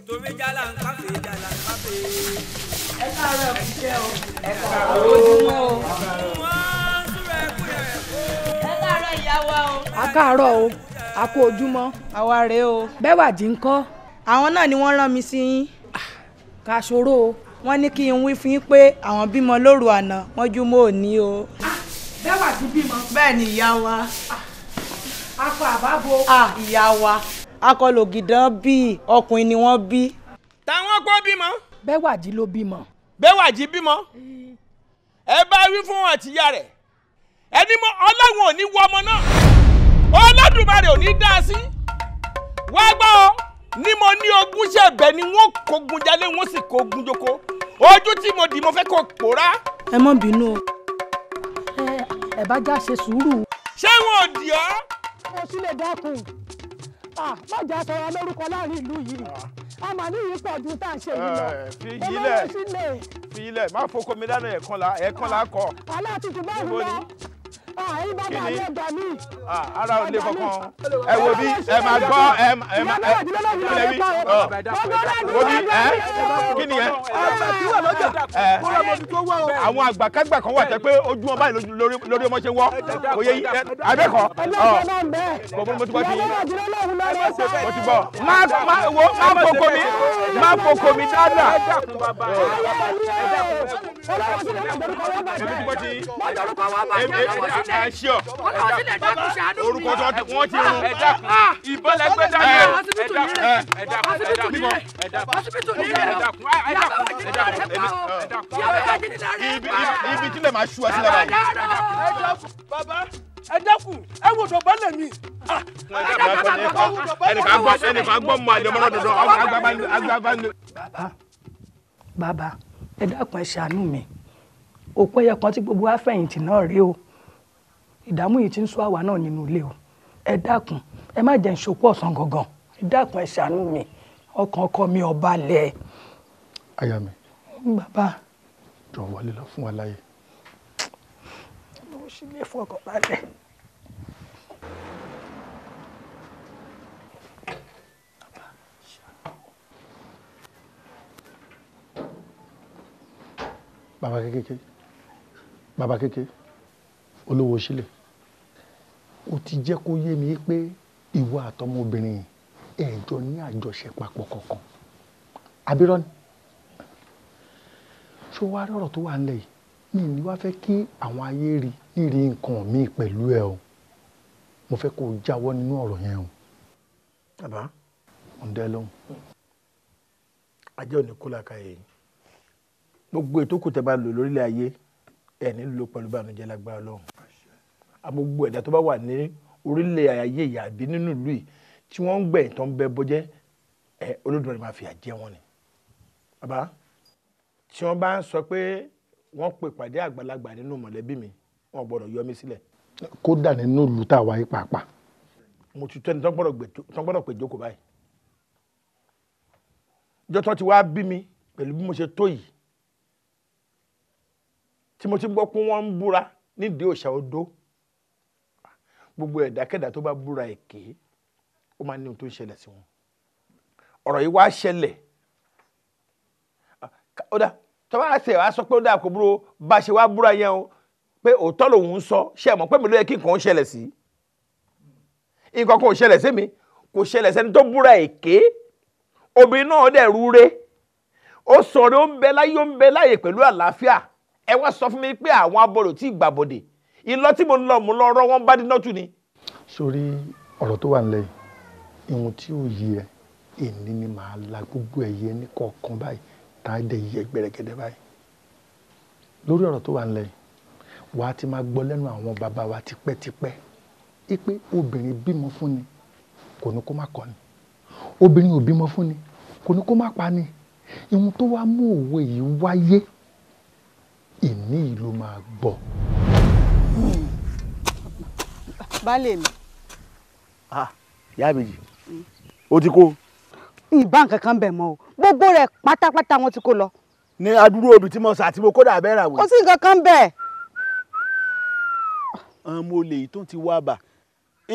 torí jàlá ń káfé jàlá ń káfé. ẹ káàárọ̀ ẹ kúṣẹ́ o. ẹ káàárọ̀ ojúmọ́ o. ẹ káàárọ̀ ìyá wa o. a káàárọ̀ o a kú ojúmọ́. àwa rèé o. Bẹ́wàjí ń kọ́. àwọn náà ni wọ́n rán mi sí yín. ká ṣòro o. wọ́n ní kí n wí fún yín pé àwọn bímọ lóru àná wọ́n jú mọ́ òní o. Bẹ́wàjí bímọ. bẹ́ẹ̀ ni ìyá wa. akọ àbábo. ìyá wa akọlò gidan bí ọkùnrin ni wọ́n bí. táwọn kò bímọ. Bẹ́wàjí ló bímọ. Bẹ́wàjí bímọ. ẹ bá wí fún àtìyá rẹ̀ ẹni mọ Ọlọ́run ò ní wọ ọmọ náà Olódùmarè ò ní dá a sí. wá gbọ́ ọ ní mo ní ogún ṣẹ̀bẹ̀ ni wọ́n kógun jalè wọ́n sì kógun jókòó ojú tí mo dì mo fẹ́ kó pòórá. ẹ má bínú o. ẹ bá já ṣe sùúrù. ṣé wọn ò dì ọ́. mo sì lè dákun má jà sọ̀rọ̀ lórúkọ láàrin ìlú yìí a mà ní ìyípo ọdún tá à ń ṣe yìí lọ. fi ilẹ̀ má foko mi dáná ẹ̀ẹ̀kan la kọ. aláàtúntò bá wù lọ ẹ̀yin bá bá yẹ gbà mí. ara ò lè kankan ẹ wo bí ẹ máa gbọ́ ẹ wo bí kí ni ẹ. àwọn àgbàkágbà kan wà tẹ́ pé ojú wọn báyìí lórí ọmọ ṣe wọ́ kò yẹ abẹ́kọ̀ kò bọ́ mo ti gbọ́ ti mo ti gbọ́ má foko mi dáadáa. ẹ ṣíọ orúkọ tó wọ́n ti rún ìbọn lẹgbẹ dání ibi tí lè máa ṣú ẹ sílẹ̀ báyìí. bàbá ẹ dákun ẹ wò dọ̀bá lẹ̀ mí. ẹnìkan gbọ́ mọ àjọmọ́ náà dandan agbábá ni. bàbá ẹ dákun ẹ ṣàánú mi òpó ẹyẹ kan tí gbogbo afẹ̀yìntì náà rí o ìdààmú yìí ti ń sọ àwa náà nínú ilé o ẹ dákun ẹ má jẹ́ ìṣòpọ̀ ọ̀sán gangan ẹ dákun ẹ ṣàánú mi ọkàn ọkọ mi ò balẹ̀. aya mi. bàbá. jọ wọlé lọ fún wa láyé. mo sì lè fọkàn balẹ̀. bàbá kékeré olówó sílẹ̀ ó ti jẹ́ kó yé mi pé ìwọ àtọmọbìnrin ẹ̀jọ ní àjọṣe papọ̀ kankan abirọ́ ni ṣó wá rí ọ̀rọ̀ tó wà nílẹ̀ yìí mi ní wá fẹ́ kí àwọn ayé rí nírí nǹkan mi pẹ̀lú ẹ o mo fẹ́ kó o jáwọ́ nínú ọ̀rọ̀ yẹn o. bàbá ọ̀ndẹ́ lóhùn. ajé ò ní kó làkà yìí gbogbo ètò kù tẹ́ bá lò lórílẹ̀ ayé ẹ̀ nílò pẹ̀lú ìbànújẹ́ lágbára Ọlọ́run gbogbo ẹ̀dá tó bá wà ní orílẹ̀ ayé ìyàbí nínú ìlú yìí tí wọ́n ń gbẹ̀ ìtàn ń bẹ bọ́jẹ́ Olódùmarè máa fìyà jẹ wọ́n ni. bàbá tí wọ́n bá ń sọ pé wọ́n pè pàdé àgbàlagbà nínú mọ̀lẹ́bí mi wọ́n gbọ́dọ̀ yọ mí sílẹ̀. kódà nínú ìlú tá a wáyé pàápàá. mo ti tẹ́ni tó gbọ́dọ̀ pè jókòó báyìí. ìjọ tó ti wá bí mi pẹ̀lú bí mo ṣe tó yìí tí mo ti gbọ́ pé wọ́n ń búra nídìí òòṣà odó gbogbo ẹ̀dákẹ́dà tó bá búra èké ó máa ní ohun tó ń ṣẹlẹ̀ sí wọn ọ̀rọ̀ yìí wá ṣẹlẹ̀ ó dá tó bá ṣe wá sọ pé ó dá kó búrò bá ṣe wá búra yẹn o pé òótọ́ lòun ń sọ ṣe mọ̀ pé mi ló yẹ kí nǹkan ó ṣẹlẹ̀ sí nǹkan kan ò ṣẹlẹ̀ sí mi kò ṣẹlẹ̀ sẹ́ni tó búra èké obìnrin náà dẹ̀ rúre ó sọ̀rọ̀ ó ń bẹ láyé ó ń bẹ láyé pẹ̀lú àlàáfíà ẹ wá sọ fún mi pé àwọn abọ́dọ̀ tí gbàbọ̀dẹ̀ ìlọ tí mo ń lọ mo lọ rọ wọn bá dín tù ni. sórí ọ̀rọ̀ tó wà nílẹ̀ yìí ìwọ̀n tí ò yí ẹ èmi ni màá la gbogbo ẹ̀yẹ ní kọ̀ọ̀kan báyìí tá a dẹ̀ yẹ gbẹ̀rẹ̀gẹ̀dẹ̀ báyìí lórí ọ̀rọ̀ tó wà nílẹ̀ yìí wà á ti máa gbọ́ lẹ́nu àwọn bàbá wa tipẹ́tipẹ́ pé obìnrin bímọ fún ni kò ní kó má kọ́ ni obìnrin ò bímọ fún ni kò ní kó má pa ni ìwọ̀n tó wá mú òwe yìí wáyé ìní ìlú máa gbọ́. baálé mi. ìyá méjì ó ti kó. ìbá nǹkan kan bẹ̀ mọ́ o gbogbo rẹ̀ pátápátá wọn ti kó lọ. ní adúrú obì tí mo sà tí mo kó dà bẹ́ẹ̀ rà wò. kò sí nǹkan kan bẹ́ẹ̀. ọmọ olè yìí tó ti wá bà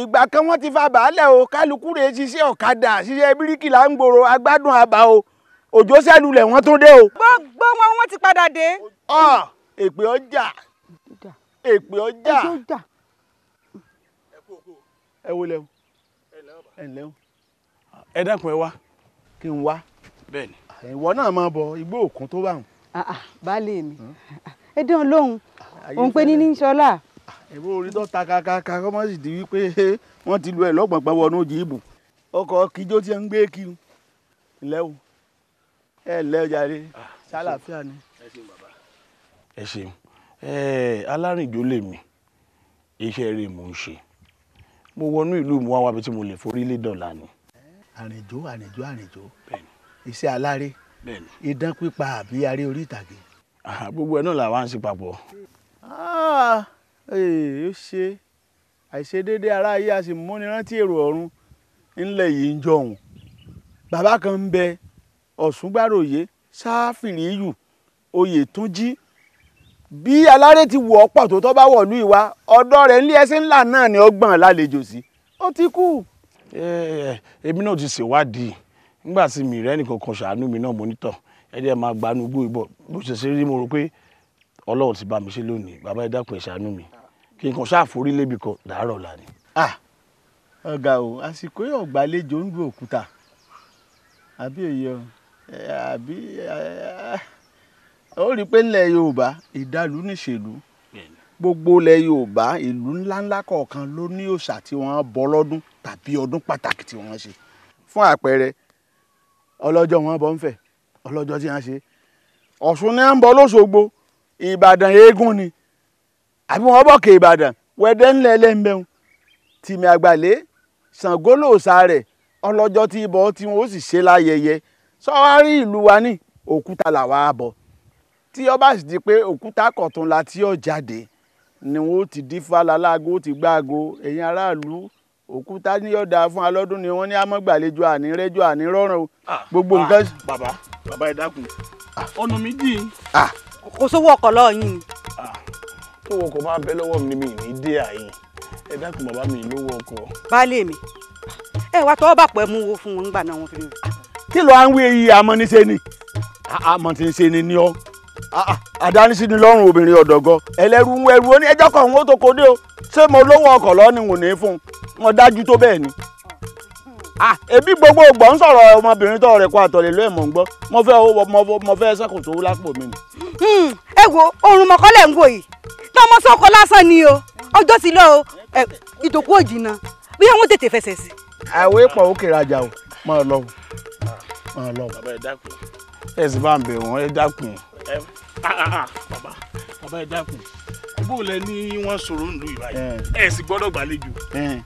ìgbà kan wọ́n ti fa bàálẹ̀ o kálukú rẹ̀ ṣiṣẹ́ ọ̀kadà ṣiṣẹ́ bíríkìlà ń gbòòrò agbádùn àbá o òjò sẹ́lulẹ̀ wọ́n tún dé o. gbogbo wọn ti padà dé. èpè ọjà èpè ọjà ẹ wo lẹ́wọ̀n ẹ lẹ́wọ̀n. ẹ dákun ẹ wá. kí n wá. bẹ́ẹ̀ni. ìwọ náà máa bọ igbó òkun tó bá wọn. baálé mi ẹ dán lóhùn òun pé ní sọlá. ìbò orí tó ta kàkàkà kọ́ mọ́ sì di wípé wọ́n ti lu ẹ̀ lọ́gbọ̀ngbọ̀n wọnú jíìbù ọkọ̀ kíjó tí ń gbé kí lẹ́wọ̀n ẹ lẹ́ jàre sálàáfíà ni. ẹ ṣeun alárìnjó lèmi iṣẹ́ rẹ̀ mò ń ṣe mo wọnú ìlú mu wá wábi tí mo lè forí lé dọ̀là ni. àrìnjó iṣẹ́ aláré idán pípa àbí aré orí ìtàgé. gbogbo ẹ̀ náà làwa ń ṣe papọ̀. ó ṣe àìṣedéédé ara ayé a sì múni rántí èrò ọ̀run ńlẹ̀ yìí ń jọ̀hún. bàbá kan ń bẹ ọ̀ṣungbàròyé sáfìríyù oyètúnjí bí aláré ti wọ̀ ọ́ pọ̀ tó tọ́ bá wọ̀lú ìwà ọ̀dọ́ rẹ̀ ńlé ẹsẹ̀ ńlá náà ni ọgbọ̀n lálejò sí ó ti kú. èmi náà ti ṣèwádìí nígbà tí mi rẹ́ nìkan kan ṣàánú mi náà mọ́nítọ̀ ẹ̀dẹ̀ máa gbanú gbó ìbọ̀ bó ṣe ṣe rí mo rò pé ọlọ́run ti bá mi ṣe lónìí bàbá ẹ dákun ẹ ṣàánú mi kí n kàn ṣáàforí lébi kan dàárọ̀ là ni. ọ̀gá o àsìkò yóò gbàlejò ń gbé òkúta àbí òye o àbí ó rí i pé ńlẹ̀ yorùbá ìdálù níṣèlú gbogbo ilẹ̀ yorùbá ìlú ńláńlá kọ̀ọ̀kan ló ní òòṣà tí wọ́n bọ lọ́dún tàbí ọdún pàtàkì tí wọ́n ṣe fún àpẹẹrẹ ọlọ́jọ́ wọn bọ ń fẹ̀ ọlọ́jọ́ tí wọ́n ṣe ọ̀ṣun ní à ń bọ lóṣogbo ìbàdàn eégún ni àbí wọ́n bọ̀ kè ìbàdàn wẹ́dẹ́ ńlẹ̀ lẹ́ńbẹ̀hún tìmí àgbàlẹ́ ṣàngó lòòṣà rẹ̀ ọlọ́jọ́ tí ibọ̀ tí wọ́n ó sì ṣe láyẹyẹ sọ́wárí ìlú wa ní òkúta làwa bọ̀ tí ọba sì di pé òkúta kọ̀tún la tí ó jáde ni wọ́n ti dífá lálágo ti gbáago ẹ̀yin aráàlú òkúta ní ọ̀dà fún alọ́dún ni wọ́n ní amọ́gbàlejò ànírẹ́jọ ànírọ́rùn o gbogbo nǹkan. bàbá ẹ dákun ọ̀nà méjì. kò sówó ọkọ̀ lọ́ọ̀ yín ni. tó wọkọ̀ bá bẹ́ lọ́wọ́ mi ni mi ní dé àyìn ẹ dákun bàbá mi lówó ọkọ̀. baálé mi ẹ wá tọwọ́ bá pẹ́ mú wo fún wọn nígbà náà wọn fi rí. kí ló à ń wí iye amọ́niṣe ni amọ̀tìṣe ni ní ọ́ àdánisí ni lọ́rùn obìnrin ọ̀dọ́gọ́ ẹlẹ́rú ń ẹrú ó ní ẹjọ́ kan òun ó tó kó dé o ṣé mo lówó ọkọ̀ lọ́ọ́ ni wò ní fún wọn dájú tó bẹ́ẹ̀ ni. ẹbí gbogbo ògbọ́n ń sọ̀rọ̀ ọmọbìnrin tó rẹ̀ kó àtọ̀lẹ̀ ló ẹ̀ mọ̀ ń gbọ́ mo fẹ́ ṣàkóso owó lápò mi ni. ẹ wo oorun mọ̀kọ́lẹ̀ ń wò yìí tí ọmọ sọ́kọ lásán ni o ọjọ́ ti lọ o ìtòkú òjìnà bí wọ́n tètè fẹsẹ̀ sí. àwọ̀ èèpọ̀ òkè rajà o máa lọ. bàbá ẹ dákun ẹ sì bá ń bẹ̀ wọ́n ẹ dákun bàbá ẹ dákun bó lẹ ní wọ́n sọ̀rọ̀ ń lu ìbáyìí ẹ sì gbọ́dọ̀ gbàlejò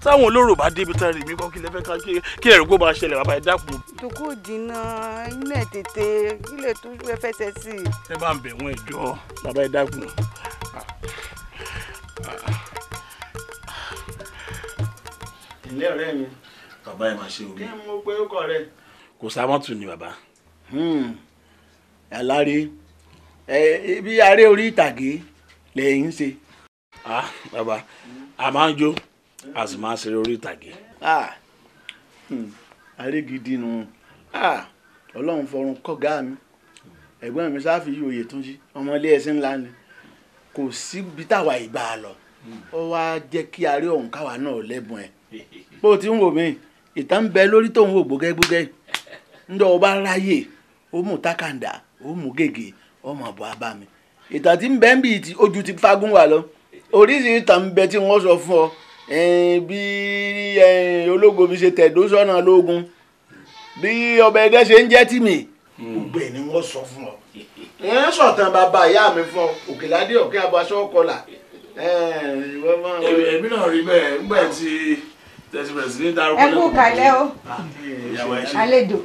táwọn olóró bá débi tá rèmí kọ́ kí lẹ fẹ́ ká kí ẹ̀rù kó bá ṣẹlẹ̀ bàbá ẹ dákun. ìtòkú òjìnà ilé tètè ilé tó fẹsẹ̀ sí. ẹ bá ń bẹ̀ wọ́n ẹjọ́ bàbá ẹ dákun. ilé ọ̀rẹ́ mi. bàbá ẹ máa ṣe orí. kí n mọ̀ pé ó kọ̀ rẹ. kò sámọ́tù ni bàbá. aláré ibi aré orí ìtàgé lẹ́yìn ṣe. bàbá a máa ń jó a sì máa ń ṣeré orí ìtàgé. aré gidi nu ọlọ́run fọrùn kọ́gá mi ẹ̀gbọ́n mi sáfì yí Oyètúnjí ọmọ ilé ẹ̀sìn ńlá ni kò síbi táwa ìbá lọ ó wá jẹ́ kí aré ọ̀hún káwa náà lẹ́bùn ẹ̀ bó ti ń wò mí ìtàn ń bẹ lórí tóun wò gbógẹ́gbógẹ́ ńjọ́ ọba ráyè ó mú tákàndá ó mú gègé ọmọ àbọ̀ abá mi ìtàn tí ń bẹ ń bì tí ojú ti fagún wà lọ oríṣiríṣi ìtàn ń bẹ tí wọ́n sọ fún ọ bí ológo mi ṣe tẹ̀dó sọ́nà lógun bí ọba ẹ̀dẹ́ ṣe ń jẹ́ tì mí gbogbo ẹ̀ ni wọ́n sọ fún ọ wọ́n sọ̀tàn bàbá ìyá mi fún ọ òkèládé ọ̀kẹ́ abaṣọ kọlà. èmi náà rí bẹ́ẹ̀ ńgbà tí tẹ̀sí bẹ̀rẹ̀ sí ní dárúkọ ẹ kú kàlẹ́ o àlejò.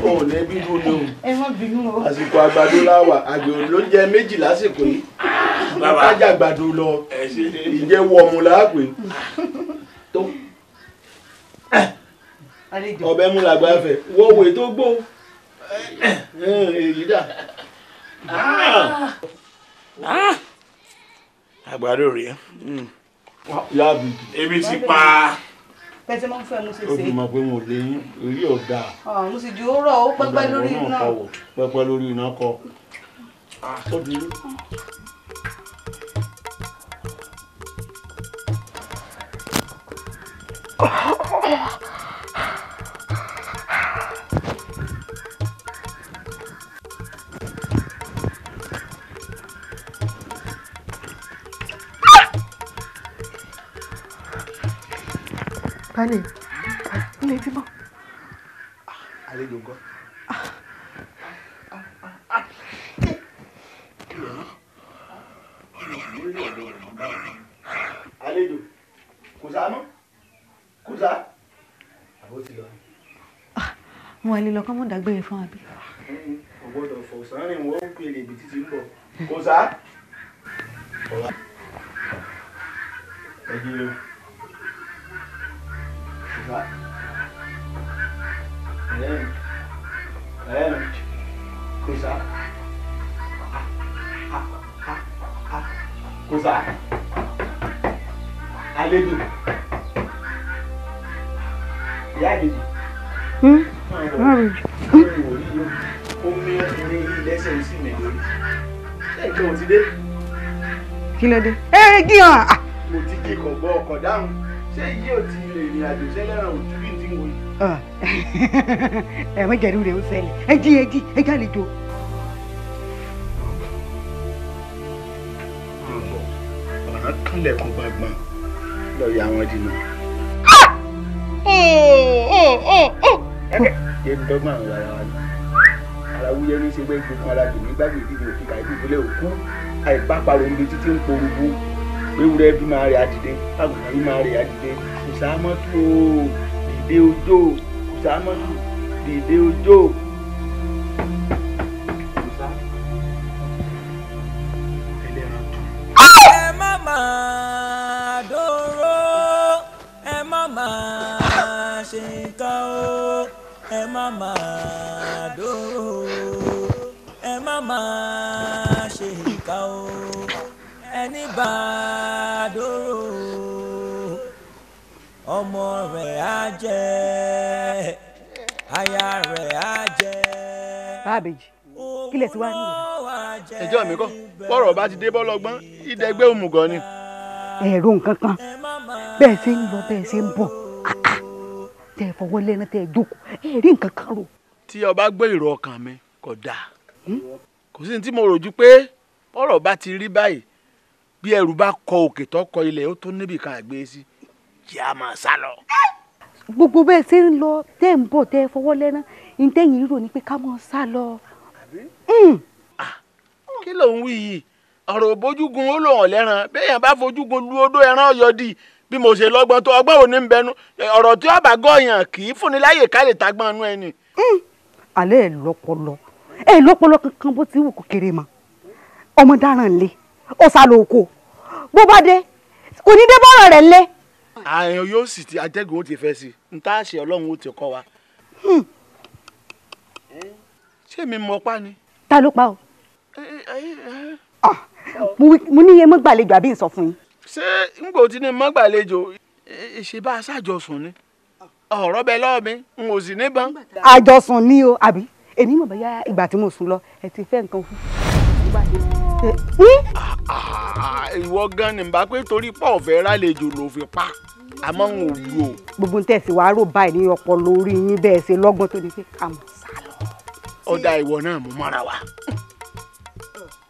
ó ní bínú ni o. ẹ má bínú o. àsìkò àgbàdo láwà àgbẹ̀ ló jẹ méjì lásìkò yìí bájà àgbàdo lọ ìjẹ́ wọ̀mù láàpẹ̀ tó ọbẹ̀ mú làgbà fẹ̀ wọ́wọ́ tó gbó èyí dà. àgbàdo rèé. Yáàbí ebi ti pa. Pẹ̀sẹ̀ máa ń fẹ́ mo ṣe ó fi mọ̀ pé mo lè yín orí ọ̀dà. mo sì ju ó rọ̀ ó pẹ́pẹ́ lórí iná. Pẹ́pẹ́ lórí iná kọ. Sọ́dún yìí. Allez, allez, vivant. Allez, Dogo. Allez, Dogo. Kouza, non? Kouza? Mo wà lè lọ kọ́ mọ́ dágbére fún àbí. Ọgbọ́dọ̀ fọ̀sán rìn wọ́n ń pè lè bí títí ń bọ̀. Kouza? Ẹ̀jẹ̀ rẹ̀. Kouza? Kouza? Kouza? Àlejò. Ìyá àlejò. Omi ẹ̀sìn lẹ́sẹ̀ sí mi lórí. Ṣé ìjọ ò ti dé? Kí ló dé? Gíhàn! Mo ti jí kọ̀gbọ́ ọkọ̀ dáhùn. Ṣé yìí ò ti rìnrìn àjò sẹ́lẹ̀ràn òjú bí ti ń wòye? Ẹ̀wọ̀n jẹ̀rú rẹ̀ ó ṣẹlẹ̀. Ẹ já lè jò. Ọ̀nà kánlẹ̀kùn gbàgbọ́n lọ ya wọn dínà. Yé ń dọ́gbọ́n àwọn ará wa ni. Ara wúyẹ́ ní ṣe gbẹ́gbẹ́ fún alájò nígbàgbé ìdíje òkìkà ìdíje òkú àìbáparò ń bi títí ń porúgbó. Ewúrẹ́ bí máa rẹ̀ àdìdé, àgùntàn bí máa rẹ̀ àdìdé. Kò sáámọ́tò dìde ojó, kò sáámọ́tò dìde ojó. Ẹ má máa dòró, ẹ má máa ṣe nǹkan o, ẹ má máa dòró, ẹ má máa ṣe nǹkan o, ẹni bá dòró ọmọ rẹ̀ á jẹ́ aya rẹ̀ á jẹ́. Báàbèjì, kí lẹ̀ tí wàá nílò? Ẹjọ́ mi kọ́, bọ́rọ̀ bá ti dé bọ́ lọ́gbọ́n, ìdẹ́gbẹ́ òmùgọ̀ ni. Ẹ̀rọ nǹkan kan bẹ́ẹ̀ ṣe ń lọ bẹ́ẹ̀ ṣe ń bọ̀ tẹ́ ẹ fọwọ́ lẹ́nu tẹ́ ẹ jókòó ẹ rí nǹkan kan rò. Tí ọba gbé ìrò ọkàn mi kò dáa. Kò sí ní tí mo rò ju pé bọ́rọ̀ bá ti rí báyìí bí ẹrù bá kọ òkè tó kọ ilẹ̀ ó tó níbì kan àgbé sí kí a máa sá lọ. Gbogbo bẹ́ẹ̀ ṣe ń lọ tẹ́ ń bọ̀ tẹ́ ẹ fọwọ́ lẹ́nu ìtẹ́yìn rò ní pé ká máa sá lọ. Kí ló ń wí yìí? Ọ̀rọ̀ òbójúgun ó lò hàn lẹ́ran béèyàn bá fojúgun lu odó ẹran ọ̀yọ́ di bí mo ṣe lọ́gbọ́n tó ọgbọ́n òní ń bẹnu ọ̀rọ̀ tí ọba gọ̀ọ̀yàn kì í fúnni láyè ká lè tagbọ́n inú ẹni. Alẹ́ ẹ̀ lọ́pọlọ kankan bó ti wù kó kéré mọ́ ọmọ dáràn lé ó sá lọ oko bó bá dé kò ní dé bọ́rọ̀ rẹ̀ lé. Àyàn yóò sì ti atẹ́gùn ó ti fẹ́ sí i n tá a ṣe Ọlọ́run ó ti kọ́ wa. Ṣé mi mọ pa ni? Ta ló pa o? Mo ní iye mọ́ gbàlejò àbí n sọ fún yín. Ṣé n kò tí ní mọ́ gbàlejò ṣe bá a ṣàjọsùn ni ọ̀rọ̀ bẹ lọ́wọ́ mi n ò sì níbọn. Àjọsùn ni o àbí èmi mọ̀ bóyá ìgbà tí mo sùn lọ ẹ ti fẹ́ nǹkan fún. Ìwọ gan ni bá pé torí pọ̀ fẹ́ rálejò ló fi pa àmọ́ n ò lù o. Gbogbo ń tẹ̀sí wàá rò báyìí ní ọpọlọ orí yín bẹ́ẹ̀ ṣe lọ́gbọ́n tó ní pé ká mọ̀ sá lọ. Ọ̀dà ìwọ náà mú mọ́ra wa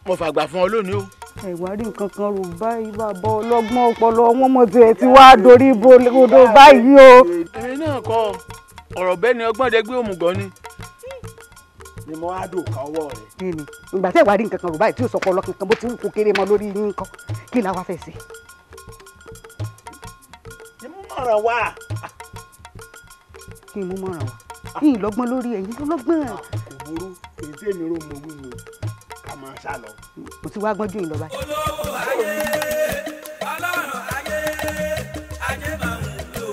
mo fàgbà fún ọ lónìí o. Ẹ̀wà rí nǹkan kan rò báyìí bàbá ọlọ́gbọ́n ọpọlọ wọn mọ̀ tiẹ̀ ti wá dorí bodò báyìí o. Èmi náà kọ ọ̀rọ̀ bẹ́ẹ̀ ni ọgbọ́n dẹgbẹ́ òmùgọ̀ ni mo á dò ká ọwọ́ rẹ̀. Kíni ìgbà tẹ́ ìwà rí nǹkan kan rò báyìí tí ò sọ ọpọlọ kankan bó ti wù kó kéré mọ́ lórí yín nǹkan kí la wá fẹ́ sí. Ni mo mọ̀ràn wá. Kí n mú mọ̀ràn wá yín lọ́gbọ́n lórí ẹ̀yìn lọ́gbọ́n. Kò burú èyí tí èmi rò mo wí ni ká máa sá lọ. Mo ti wá gbọ́njú yín lọ báyìí. Olówó ayé ọlọ́run ayé ajé máa ń lò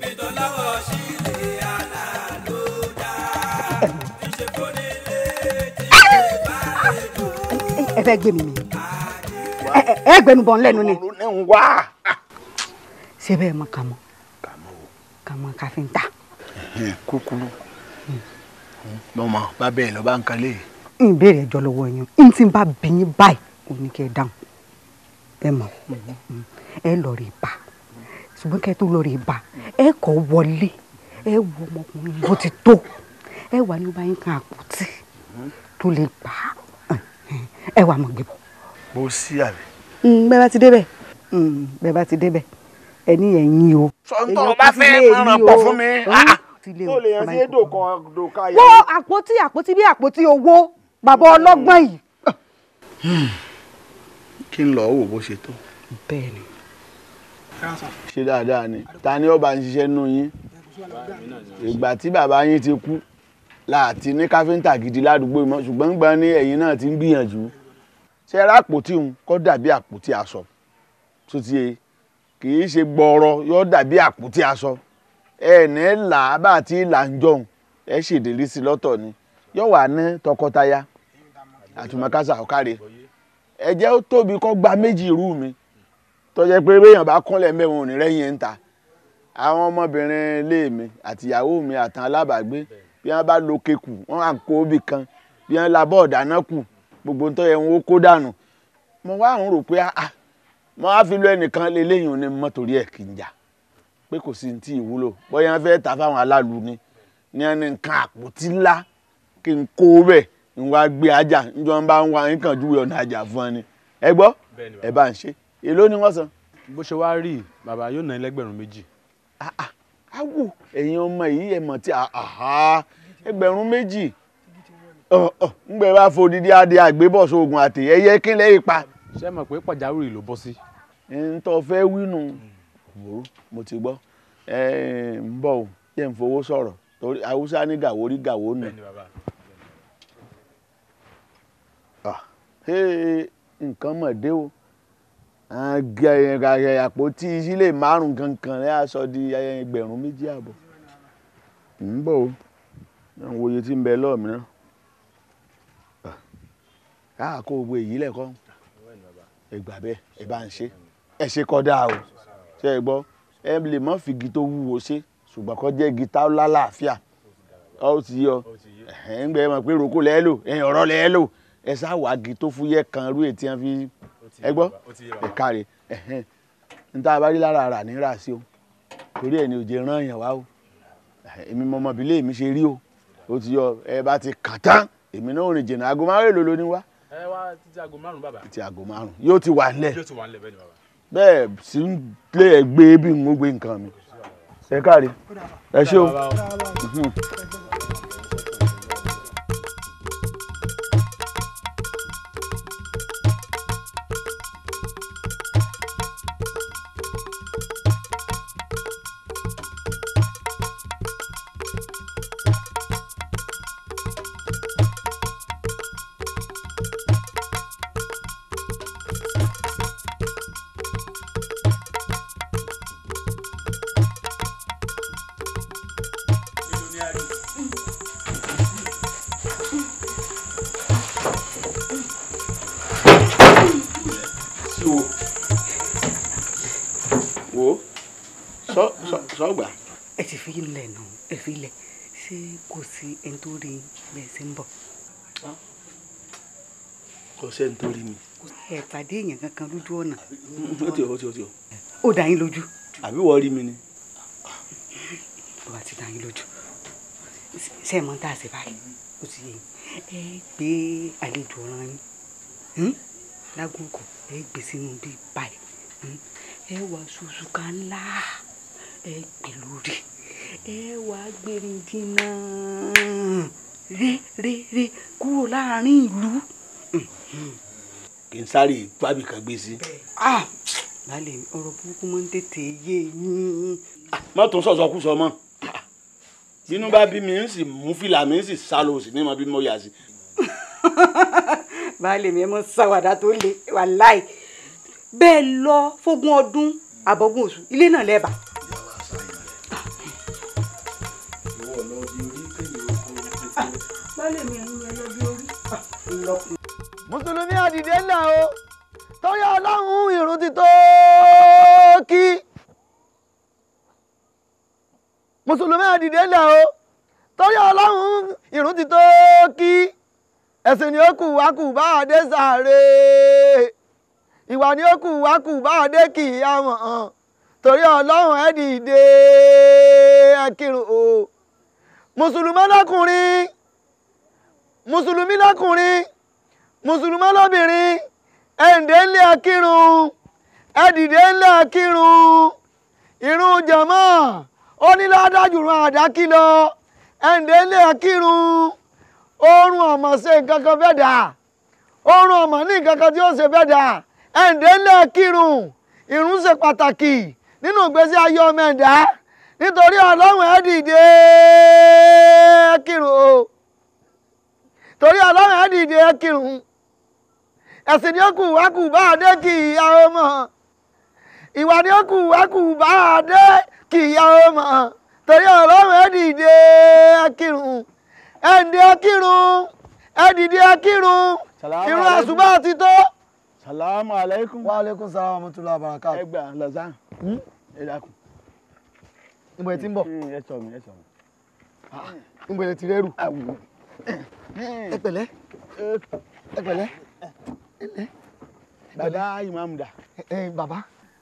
nítọ́láwọ̀ sílẹ̀ alálòdà ìṣe fúnilé tí ṣe bá lè dùn. Ẹ fẹ́ gbé mi mi ẹ gbẹnubọ̀ lẹ́nu ni. ń wá. ṣé bẹ́ẹ̀ mọ kàmọ́ káfíńtà. kúkúrú mọ̀mọ́ bá bẹ́ẹ̀ lọ bá ń kalẹ̀. ń béèrè ẹjọ́ lọ́wọ́ yín ń tí ń bá bí yín báyìí òní kẹ́ ẹ dáhùn ẹ mọ̀ ẹ lọ rí bá ṣùgbọ́n kẹ́ ẹ tó lọ rí bá ẹ kọ́ wọlé ẹ wo ọmọkùnrin bó ti tó ẹ wà ní báyìí kan àpótí tó lè gbà á ẹ wà mọ̀ gbẹ̀bọ̀. bó sí àbí. bẹ́ẹ̀ bá ti débẹ̀ bẹ́ẹ̀ bá ti débẹ̀ ẹ ní ẹ̀yìn o. sọ́ńtò bá fẹ́ ràn pọ̀ fún mi. ó lè yan sí dòkà yà. wọ́n àpótí bí àpótí owó bàbá ọlọ́gbọ́n yìí. kí n lọ wò bó ṣe tó. bẹ́ẹ̀ ni. ṣe dáadáa ni ta ni ó bá ń ṣiṣẹ́ nínú yín ìgbà tí bàbá yín ti kú láti ní káfíńtà gidi ládùúgbò mọ́ ṣùgbọ́n gbọ́n ní ẹ̀yin náà ti ń gbìyànjú ṣe ra àpótí òun kọ́ dàbí àpótí aṣọ tó ti yẹ kì í ṣe gbọ́ọ̀rọ̀ yóò dàbí àpótí aṣọ ní là bá àti là ń jọun ṣèdèrí sí lọ́tọ̀ ni yóò wà ní tọkọtaya àtùmọ̀kásá ọ̀kárẹ̀ ẹ jẹ́ ó tóbi kọ́ gba méjì irú mi tó jẹ́ pé béèyàn bá kúnlẹ̀ mẹ́wọn ò ní rẹ́yìn ń ta àwọn ọmọbìnrin ilé mi àtìyàwó mi àtàn alábàágbé bí wọ́n bá lo kekù wọ́n à ń kó obì kan bí wọ́n labọ́ ọ̀dáná kù gbogbo tó yẹ wọn ó kó dànù mo wá ń rò pé mo á fi lo ẹnìkan lélẹ́yìn òní mọ́ torí ẹ̀ kì í jà pé kò sí ti ìwúlò bóyá wọ́n fẹ́ ta fáwọn aláàlú ni ní ẹni nǹkan àpótí ńlá kí n kó bẹ́ẹ̀ ń wá gbé ajá níjọ́ ń bá ń wá nǹkan júwe ọ̀nà àjà fún ọ ni ẹ gbọ́ ẹ bá ń ṣe èló ni wọ́n san. bó ṣe wá rí bàbá yóò ná ẹlẹ́gbẹ̀rún 2. awo ẹ̀yin ọmọ yìí ẹ̀ mọ̀ tí ẹgbẹ̀rún 2 ńgbẹ́ bá fòdìdí adé àgbébọ̀ sóògùn àti ẹyẹ kínlẹ̀ ipa. ṣé mọ̀ pé pàjáwìrì ló bọ́ sí. ń tọ́ fẹ́ wínú mo ti gbọ́ ń bọ̀ ò yẹ ń fowó sọ̀rọ̀ torí haúsá ní gàwó rí gàwó nù. nǹkan mọ̀ dé o àpótí sílé 5 kankan ẹ aṣọ di ẹgbẹ̀rún 2.5 ń bọ̀ o àwọn oye tí ń bẹ lọ́ọ̀mìíràn káàkó gbogbo èyí lẹ́kọ́ ẹgbà bẹ́ẹ̀ ẹ bá ń ṣe ẹ ṣe kọ́dá o ṣe é gbọ́ ẹ lè mọ́ fìgì tó wúwo ṣe ṣùgbọ́n kọ́ jẹ́ gita lálàáfíà ọ ti yọ ẹ ń gbẹ mọ̀ pé roko lẹ́ẹ̀lò ọ̀rọ̀ lẹ́ẹ̀lò ẹ sáwàgì tó fúyẹ́ kan rú ètí wọn fi ẹ gbọ́ ẹ káre n tá a bá rí lára rà ní rà sí o torí ẹ ní òjò rán yàn wá o èmi mọmọ bílẹ̀ mi ṣe rí o ó ti yọ ẹ bá ti kàn tán èmi náà ò rìn jìnnà aago 5 ló ní wá. ẹ wá títí aago 5 bàbá. títí aago 5 yóò ti wà nílẹ̀. yóò ti wà nílẹ̀ bẹ́ẹ̀ ni bàbá. bẹ́ẹ̀ sì ń lé ẹgbẹ́ bí n ó gbé nǹkan mi. ẹ káre ẹ ṣé o. sọgbà. ẹ ti fi ilẹ̀ nù ẹ fi ilẹ̀ ṣé kò sí ẹni tó rí bẹ́ẹ̀ ṣe ń bọ̀. kò sẹ́ni tó rí mi. ẹ pàdé èèyàn kankan lójú ọ̀nà. ó ti o. ó dá yín lójú. àbí wọ́n rí mi ni. tó bá ti dá yín lójú ṣé ẹ mọ̀ tá a ṣe báyìí ó ti yẹ ẹ gbé àlejò ọ̀ràn yín lágùnkù ẹ gbé sínú bíi báyìí ẹ wá ṣoṣù ká ńlá ẹ gbé lórí ẹ wá gbèrè jìnnà ré kúrò láàrin ìlú. kì í sáré fábì kan gbé sí. balẹ̀ ọ̀rọ̀ burúkú máa ń tètè yé yín. má tún sọ̀sọ̀ kú sọ mọ́ bínú bá bí mi ń sì mú fìlà mi ń sì sá lọ sí ní mo bí mo yà sí. balẹ̀ mi ẹ mọ sáwàdà tó le wàláì bẹ́ẹ̀ lọ fógún ọdún àbọ̀gún oṣù ilé náà lẹ́bàá. balẹ̀ mi ẹ̀yin ẹ̀yọ́ bí orí. mùsùlùmí àdìdé ńlá o tọ́yọ̀ ọlọ́run. mùsùlùmí ẹ dìde ńlẹ̀ o torí ọlọ́run ìrun ti tó kí ẹ̀sìn ni ó kù wá kù bá a dé sàárè ìwà ni ó kù wá kù bá a dé kì í àmọ̀ torí ọlọ́run ẹ dìde ẹ kírun o mùsùlùmí lọ́kùnrin mùsùlùmí lọ́kùnrin mùsùlùmí lóbìnrin ẹ ǹdẹ́ ńlẹ̀ ẹ kírun ẹ dìde ńlẹ̀ ẹ kírun ìrun jàmá ó ní ládájú ràn àdákí lọ ẹ ǹdẹ́ ńlẹ̀ ẹ kírun oorun ọmọ ṣe nǹkan kan fẹ́ dà oorun ọmọ ní nǹkan kan tí ó ṣe fẹ́ dà ẹ ǹdẹ́ ńlẹ̀ ẹ kírun ìrun ṣe pàtàkì nínú ìgbésí ayé ọmọ ẹ̀dá nítorí ọlọ́run ẹ dìde ẹ kírun o torí ọlọ́run ẹ dìde ẹ kírun ẹ̀sìn ni ó kù wá kù bá a dé kì í ya ọmọ ìwà ni ó kù wá kù bá a dé kì í ya ọmọ torí ọlọ́run ẹ dìde ẹ kírun ẹ ǹdẹ́ ẹ kírun ẹ dìde ẹ kírun ìrun àsùbá ti tó. salamu alaikum. wa alaikum salaam wa rahmatullahi wa barakatuh. ẹ gbà lọ́sàn. ẹ dákun. níbo ẹ ti ń bọ̀. ẹ sọ mi. níbo ẹ ti rẹ́rù. ẹ pẹ̀lẹ́ ẹ pẹ̀lẹ́. bàbá ìmáàmù dà. bàbá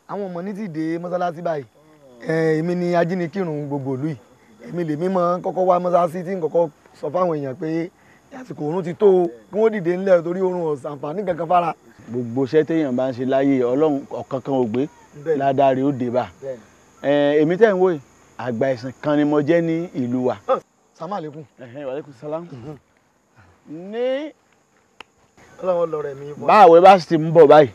àwọn ọmọ ní ti dé mọ́sálásí báyìí èmi ni ajínikírun gbogbo ìlú yìí èmi lèmi máa kọ́kọ́ wá mọ́sálásí tí n kọ́kọ́ sọ fáwọn èèyàn pé àsìkò oorun ti tó kí wọ́n dìde ńlẹ̀ torí oorun ọ̀sànfààní kankan fara. gbogbo iṣẹ́ téèyàn bá ń ṣe láyé ọlọ́run ọ̀kankan ò gbé ládàrí ó dé bá èmi tẹ́ ń wò yìí àgbà ẹ̀sìn kan ni mo jẹ́ ní ìlú wa. sàmà lẹ́kùn. wàlẹ́kùn sálámù. ní ọlọ́run lọ rẹ̀ mi. báwo bá sì ti ń bọ̀ báyìí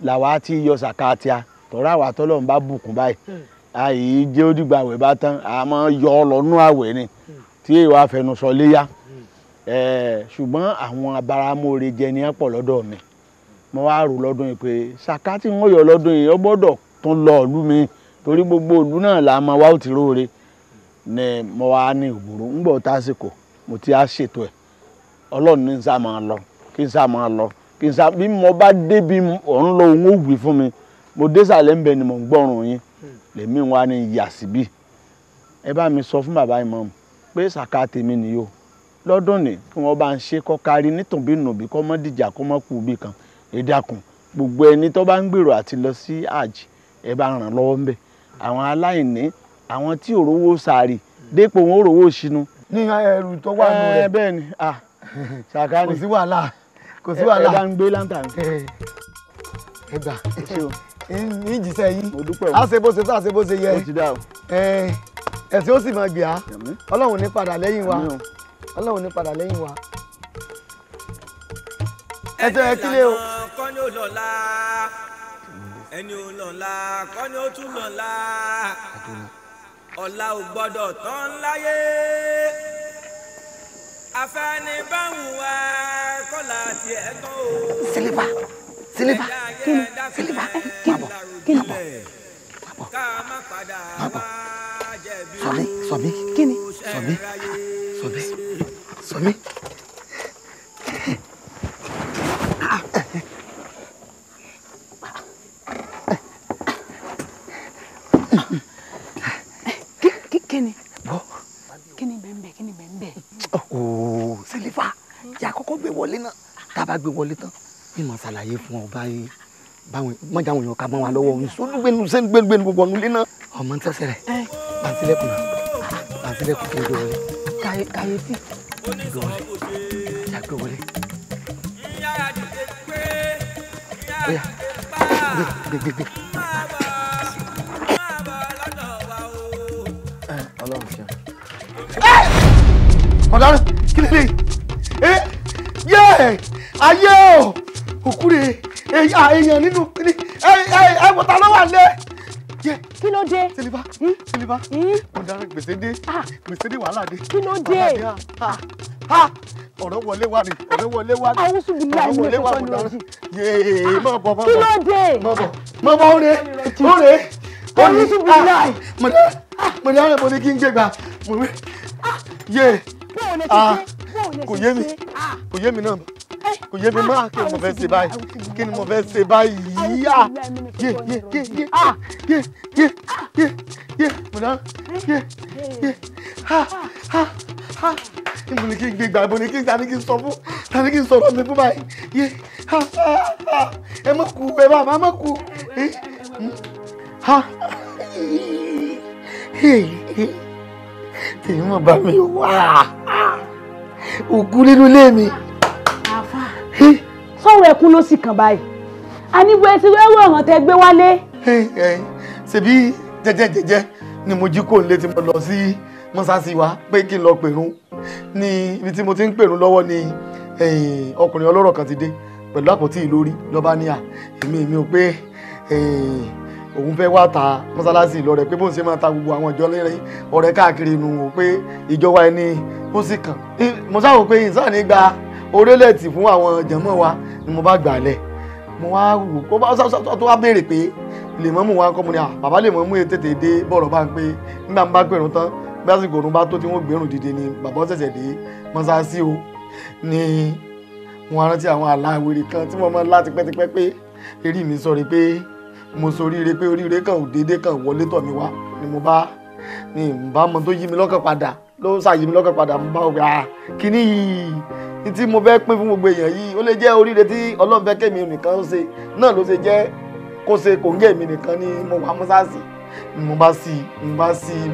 làwa ti yọ sàkáàtìá tọ́ra àwa tọ́lọ́run bá bùkún báyìí àyè jẹ́ òdìgbà àwẹ̀ bá tán àmọ́ yọ ọ lọ́nú àwẹ̀ ni tí èèwà fẹnusọ léyà ṣùgbọ́n àwọn abáramóore jẹ ní ẹ̀pọ̀ lọ́dọ̀ mi mo wá rò lọ́dún yìí pé ṣàká tí wọ́n yọ lọ́dún yìí ó gbọ́dọ̀ tún lọ ìlú mi torí gbogbo ìlú náà la máa wá òtí róore ni mo wá ní ìgboro ń gbọ́ tásìkò mo ti á ṣètò ẹ̀ ọlọ́run ní sá máa lọ kí n sá máa lọ kí n sá bí mo bá débi òun lọ òun ó wí fún mi mo dé sàlẹ̀ ń bẹ ni mo ń gbọ́rùn yín lèmi wá ní ìyà síbí ẹ bá mi sọ fún bàbá ìmáàmù pé ṣàká tèmi nìyó lọ́dún ni kí wọ́n bá ń ṣe kọ́ kárí nítòbínúbí kọ́ mọ́ dìjà kọ́ mọ́ kú bí kan ẹ dákun gbogbo ẹni tó bá ń gbèrò àti lọ sí àjì ẹ bá ràn lọ́wọ́ ńbẹ̀ àwọn aláìní àwọn tí òrówó sàárì dépò wọn òrówó ṣínú. ní ẹrù tó wà nù rẹ. bẹ́ẹ̀ ni ṣàká ni kò sí wàhálà kò sí wàhálà. ẹ bá ń gbé láǹtà mi. ẹ gbà ní ìjìṣẹ́ yìí á ṣe bó ṣe tó á ṣe bó ṣe yẹ ẹ̀sìn ó sì máa gbé á ọlọ́run ní padà lẹ́yìn wa ọlọ́run ní padà lẹ́yìn wa. ẹsẹ̀ ẹ kílé o. kọ́ ni ó lọ́la ẹni ó lọ́la kọ́ ni ó tún lọ́la ọ̀la ò gbọ́dọ̀ tán láyé afẹ́nibáwùn wa kọ́la tiẹ̀ tán o. Sílífà Sílífà kí ni Sílífà kí ni sọmi kí ni sọmi. Kíni bẹ́ẹ̀. Ooo Sílífà yà kọ́kọ́ gbé wọlé náà tá a bá gbé wọlé tán bí mo ṣàlàyé fún ọ báyìí báwọn mọ̀jà àwọn èèyàn ká mọ́ wa lọ́wọ́ òun sólúgbẹ́nu sẹ́nugbẹ́nu gbogbo ọ̀nù lé náà ọmọ tí ó ṣẹlẹ̀ bàtílẹ̀kùn náà bàtílẹ̀kùn kí n gbé wọlé káyéfì gbé wọlé yà gbé wọlé. Gbé. Ọlọ́run ṣe. Ọ̀daràn kí lè lè yé ayé o òkúre èèyàn nínú ẹ̀wọ̀ta ló wà lé. Kí ló dé? Sílífà ọ̀daràn gbèsè dé wàhálà dé. Kí ló dé? ọ̀rọ̀ wọlé wà ní àwọn ṣùgbọ́n ní àìní ẹ̀kọ́ ní ọjọ́. yéé mọ̀ bọ̀ kí ló dé? mọ̀ bọ̀ ọ̀rẹ́ àwọn ṣùgbọ́n ní àì mo ní àwọn ẹ̀bùn ní kí n gbégbá yé kò yé mi náà kò yé mi máa kí ni mo fẹ́ ṣe báyìí Mọ̀nà ibo ni kí n gbé gbà ibo ni kí n tani kí n sọ fún tani kí n sọ̀rọ̀ mi fún báyìí ẹ má kú ẹ bàbá má kú èyí mọ̀ bá mi wá òkú nínú ilé mi. sọ̀rọ̀ ẹkún ló sì kàn báyìí a ní bó ti wẹ́wọ́ ọ̀ràn tẹ gbé wálé. ṣebí jẹ́jẹ́ ni mo jí kó nílé tí mo lọ sí mọ́sáàsì wa pé kí n lọ pèrún ní ibi tí mo ti ń pèrún lọ́wọ́ ni ọkùnrin ọlọ́rọ̀ kan ti dé pẹ̀lú àpótí ìlórí lọ́ba ní èmi ò pé òun fẹ́ wá ta mọ́sálásì lọ́rẹ̀ pé bóun ṣe máa ta gbogbo àwọn ìjọ lẹ́rìn ọ̀rẹ́ káàkiri nù ó pé ìjọba ẹni ó sì kàn mo sáwò pé ìsáàní gba orélẹ̀tì fún àwọn jẹ̀mọ́ wa ni mo bá gbà lẹ̀ mo wá wò kó bá tó wá béèrè pé lè mọ́ mú wa kọ́ mo ní bàbá lè mọ́ mú tètè dé bọ̀rọ̀ bá ń pé nígbà mo bá gbẹ̀rún tán bí àsìkò òrùn bá tó tí wọ́n gbẹ̀rún dìde ni bàbá ṣẹ̀ṣẹ̀ dé mọ́sálásì o ni wọ́n rántí àwọn aláwèrè kan tí wọ́n mọ́ láti pẹ́tipẹ́ pé eré mi sọ̀rọ̀ pé mo soríire pé oríire kan ò déédéé kan wọlé tọ̀ mi wá ni mo bá mọ tó yí mi lọ́kàn padà ló ṣàyí mi lọ́kàn padà mo bá wọ pé kíní yìí tí mo fẹ́ pín fún gbogbo èèyàn yìí ó lè jẹ́ oríire tí Ọlọ́run fẹ́ kémi nìkan ó ṣe náà ló ṣe jẹ́ kó ṣe kòńgẹ́ mi nìkan ni mo wà mọ́sáàsì ni mo bá sí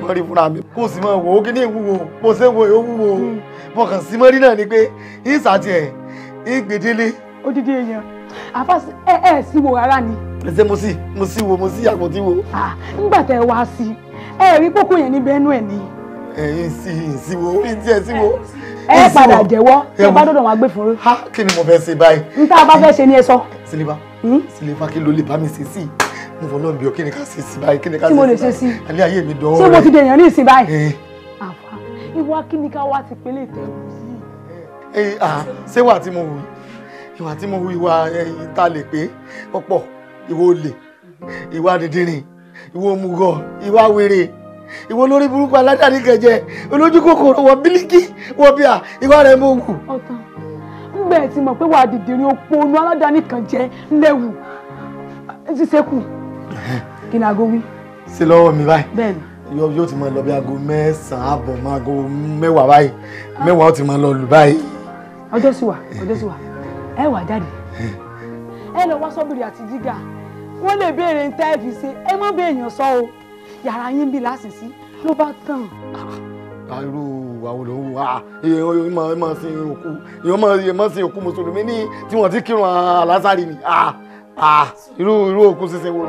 mọ́rí fúnra mi kó sì mọ́ wò ó kíní ìwúwo bó ṣe wo ó wúwo mo kàn sí mọ́rí náà ni pé ìsàtì ìgbèdélé. Odidi èèyàn àfàsí ẹ sí wo rárá ni. ṣé mo sí àpótí wo. nígbà tẹ wá sí ẹ rí kókó yẹn níbẹ̀ ẹnu ẹ̀ ni. ẹ̀yin sí wo sí wo. ẹ padà jẹ́wọ́ ẹ bá dọ̀dọ̀ wọn agbófinró. kí ni mo fẹ́ ṣe báyìí. n tá a bá fẹ́ ṣe ni ẹ sọ. Sílífà kí ló lè bá mi ṣe sí mo fọ náà bí o kí ni ká ṣe sí báyìí kí ni ká ṣe sí. tí mo lè ṣe sí. alẹ́ ayé mi dán. ṣé mo ti dèèyàn ní ìsìn báyìí. àfa ìwà kí ni ká wá ti pélé ìtẹ́wù sí. ṣé wà tí mo wù ìwà tí mo wù ìwà ìta lè pé ọ̀pọ̀ ìwà olè ìwà dìndìnrìn ìwà òmùgọ̀ ìwà wèrè ìwà olórí burúkú aládàáni kẹjẹ olójú kòkòrò wọ bílíkì wọ bíà ìwà rẹ mo wù. ọ̀tàn ń bẹ̀rẹ̀ tí mọ̀ pé wà á dìndìnrìn òpónú aládàáni kan jẹ́ lẹ́wù ti ṣekù kí ni aago wí. ṣe lọ́wọ́ mi báyìí. bẹ́ẹ̀ni. yóò ti máa lọ bí aago 9:00 àbọ̀ mọ́ aago 10 báyìí 10 ó ti máa lọ lù báyìí. ọjọ́ sì wà ẹ wà jáde ẹ lọ wá sọ́bìrì àti jígà wọ́n lè béèrè ń tẹ́ ẹ fi ṣe ẹ má bẹ́ẹ̀ yàn sọ o yàrá yín bí lásìsí ló bá tàn. irú àwọn olóhùn wa èèyàn máa sin òkú èèyàn máa sin òkú mùsùlùmí ní tí wọ́n ti kírun àlásàrì ni irú òkú sísìn wo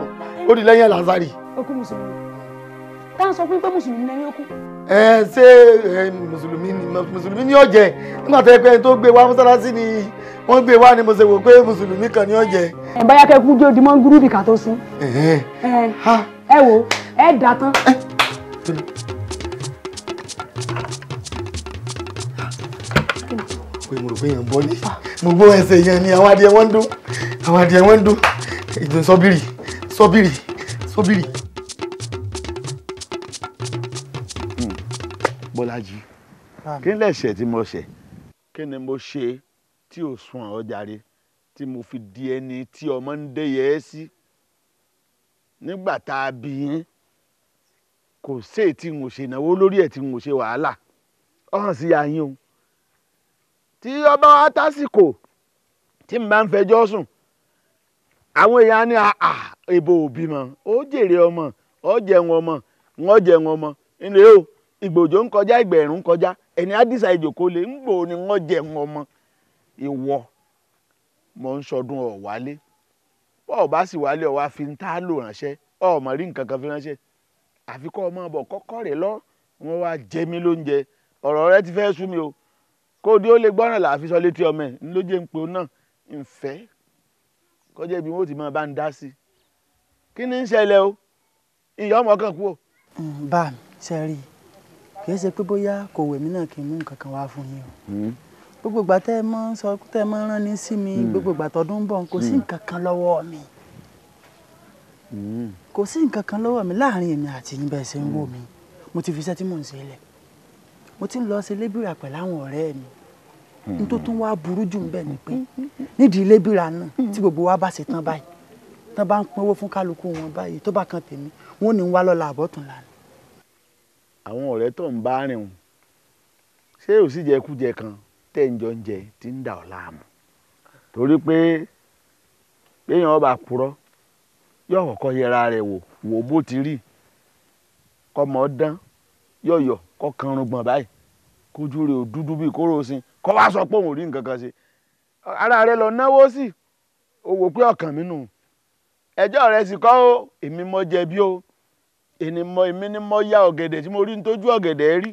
ó di lẹ́yìn àlásàrì. òkú mùsùlùmí tá à ń sọ pé mùsùlùmí lẹ́yìn òkú. ṣé mùsùlùmí ni ó jẹ nígbà tó yẹ pé tó gbé wá mọ́sálásí ni wọ́n gbé wá ni mo ṣe wò pé mùsùlùmí kan ni ó jẹ. ẹ bá yàkẹ́ kú jó di mọ́ gúrúbì ká tó sí. ẹ wo ẹ dà tán. pé mo rò pé èèyàn bọ́ ní mo gbọ́ ẹsẹ̀ yẹn ni àwọn adìẹ wọ́n ń dún ìdùn sọ́bìrì. Bọ́lájí kí ni lẹ́sẹ̀ tí mo ṣẹ̀ kí ni mo ṣe tí ò sun àwọn jàre tí mo fi di ẹni tí ọmọ ń dẹ́yẹ ẹ́ sí nígbà tá a bí yín kò sí tí n ò ṣe ìnáwó lórí ẹ̀ tí n ò ṣe wàhálà ọ̀hún sí yàyín o tí ọba wa tásìkò tí n bá ń fẹjọ́ sùn àwọn èèyàn ní ìbò òbí mọ ó jèrè ọmọ ó jẹun ọmọ wọn jẹun ọmọ ilé o ìgbòjò ń kọjá ìgbẹ̀rún ń kọjá ẹni àdìsá ìjòkó lè ń gbò ní wọn jẹun ọmọ ìwọ mọ ń sọdún ọ̀wálé bọ́ọ̀ bá sì wálé ọ̀wá fi ń tá lò ránṣẹ́ ọmọ rí nǹkan kan fi ránṣẹ́ àfikọ́ ọmọ ọbọ̀ kọ́kọ́ rẹ̀ lọ wọn wá jẹ mí lóúnjẹ ọ̀rọ̀ rẹ ti fẹ́ sú mi o kó di ó lè gbọ́ràn làá fi sọ létí ọmọ ẹ̀ ló jẹ́ ń pe náà ń fẹ́ kọjá ibi wọn ò ti máa bá ń dá sí kí ni ń ṣẹlẹ̀ o ìyá ọmọ kan kú o. bá mi ṣe rí i kì í ṣe pé bóyá kò wèmí náà kí n mú nǹkan kan wá fún yín o gbogbo ìgbà tẹ́ ẹ mọ́ sọ tẹ́ ẹ mọ́ rán ní sí mi gbogbo ìgbà tọdún ń bọ̀ kò sí nǹkan kan lọ́wọ́ mi kò sí nǹkan kan lọ́wọ́ mi láàrin èmi àti yín bẹ́ẹ̀ ṣe ń wò mí mo ti fi iṣẹ́ tí mò ń ṣe lẹ̀ mo ti ń lọ sí lébìrà pẹ̀lú àwọn ọ̀rẹ́ mi n tó tún wá burú jù ń bẹ̀ ni pé nídìí lébìrà náà tí gbogbo wa bá ṣe tán báyìí tán bá ń pínwó fún kálukú wọn báyìí tó bá kan tèmi wọn ò ní wá lọ́la àbọ̀tún lánàá. àwọn ọ̀rẹ́ tó ń bá rìn wọn ṣé ò sì jẹkújẹ kan tẹ́ ń jọ ń jẹ tí ń dà ọ́ láàmú torí pé béèyàn ọba purọ́ yóò kọ́kọ́ yẹra rẹ̀ wò bó ti rí kọ́mọ dán yọ̀yọ̀ kọ́ kanrun gbọ̀n báyìí kójú rẹ̀ ò dúdú bíi kóró sin kọ́ wá sọ pé òun ò rí nǹkan kan ṣe ara rẹ̀ lọ náwó sí o wò pé ọkàn mi nù ẹjọ́ rẹ̀ sì kọ́ o èmi mọ jẹ̀bi o èmi ni mo ya ọ̀gẹ̀dẹ̀ tí mo rí nítójú ọ̀gẹ̀dẹ̀ rí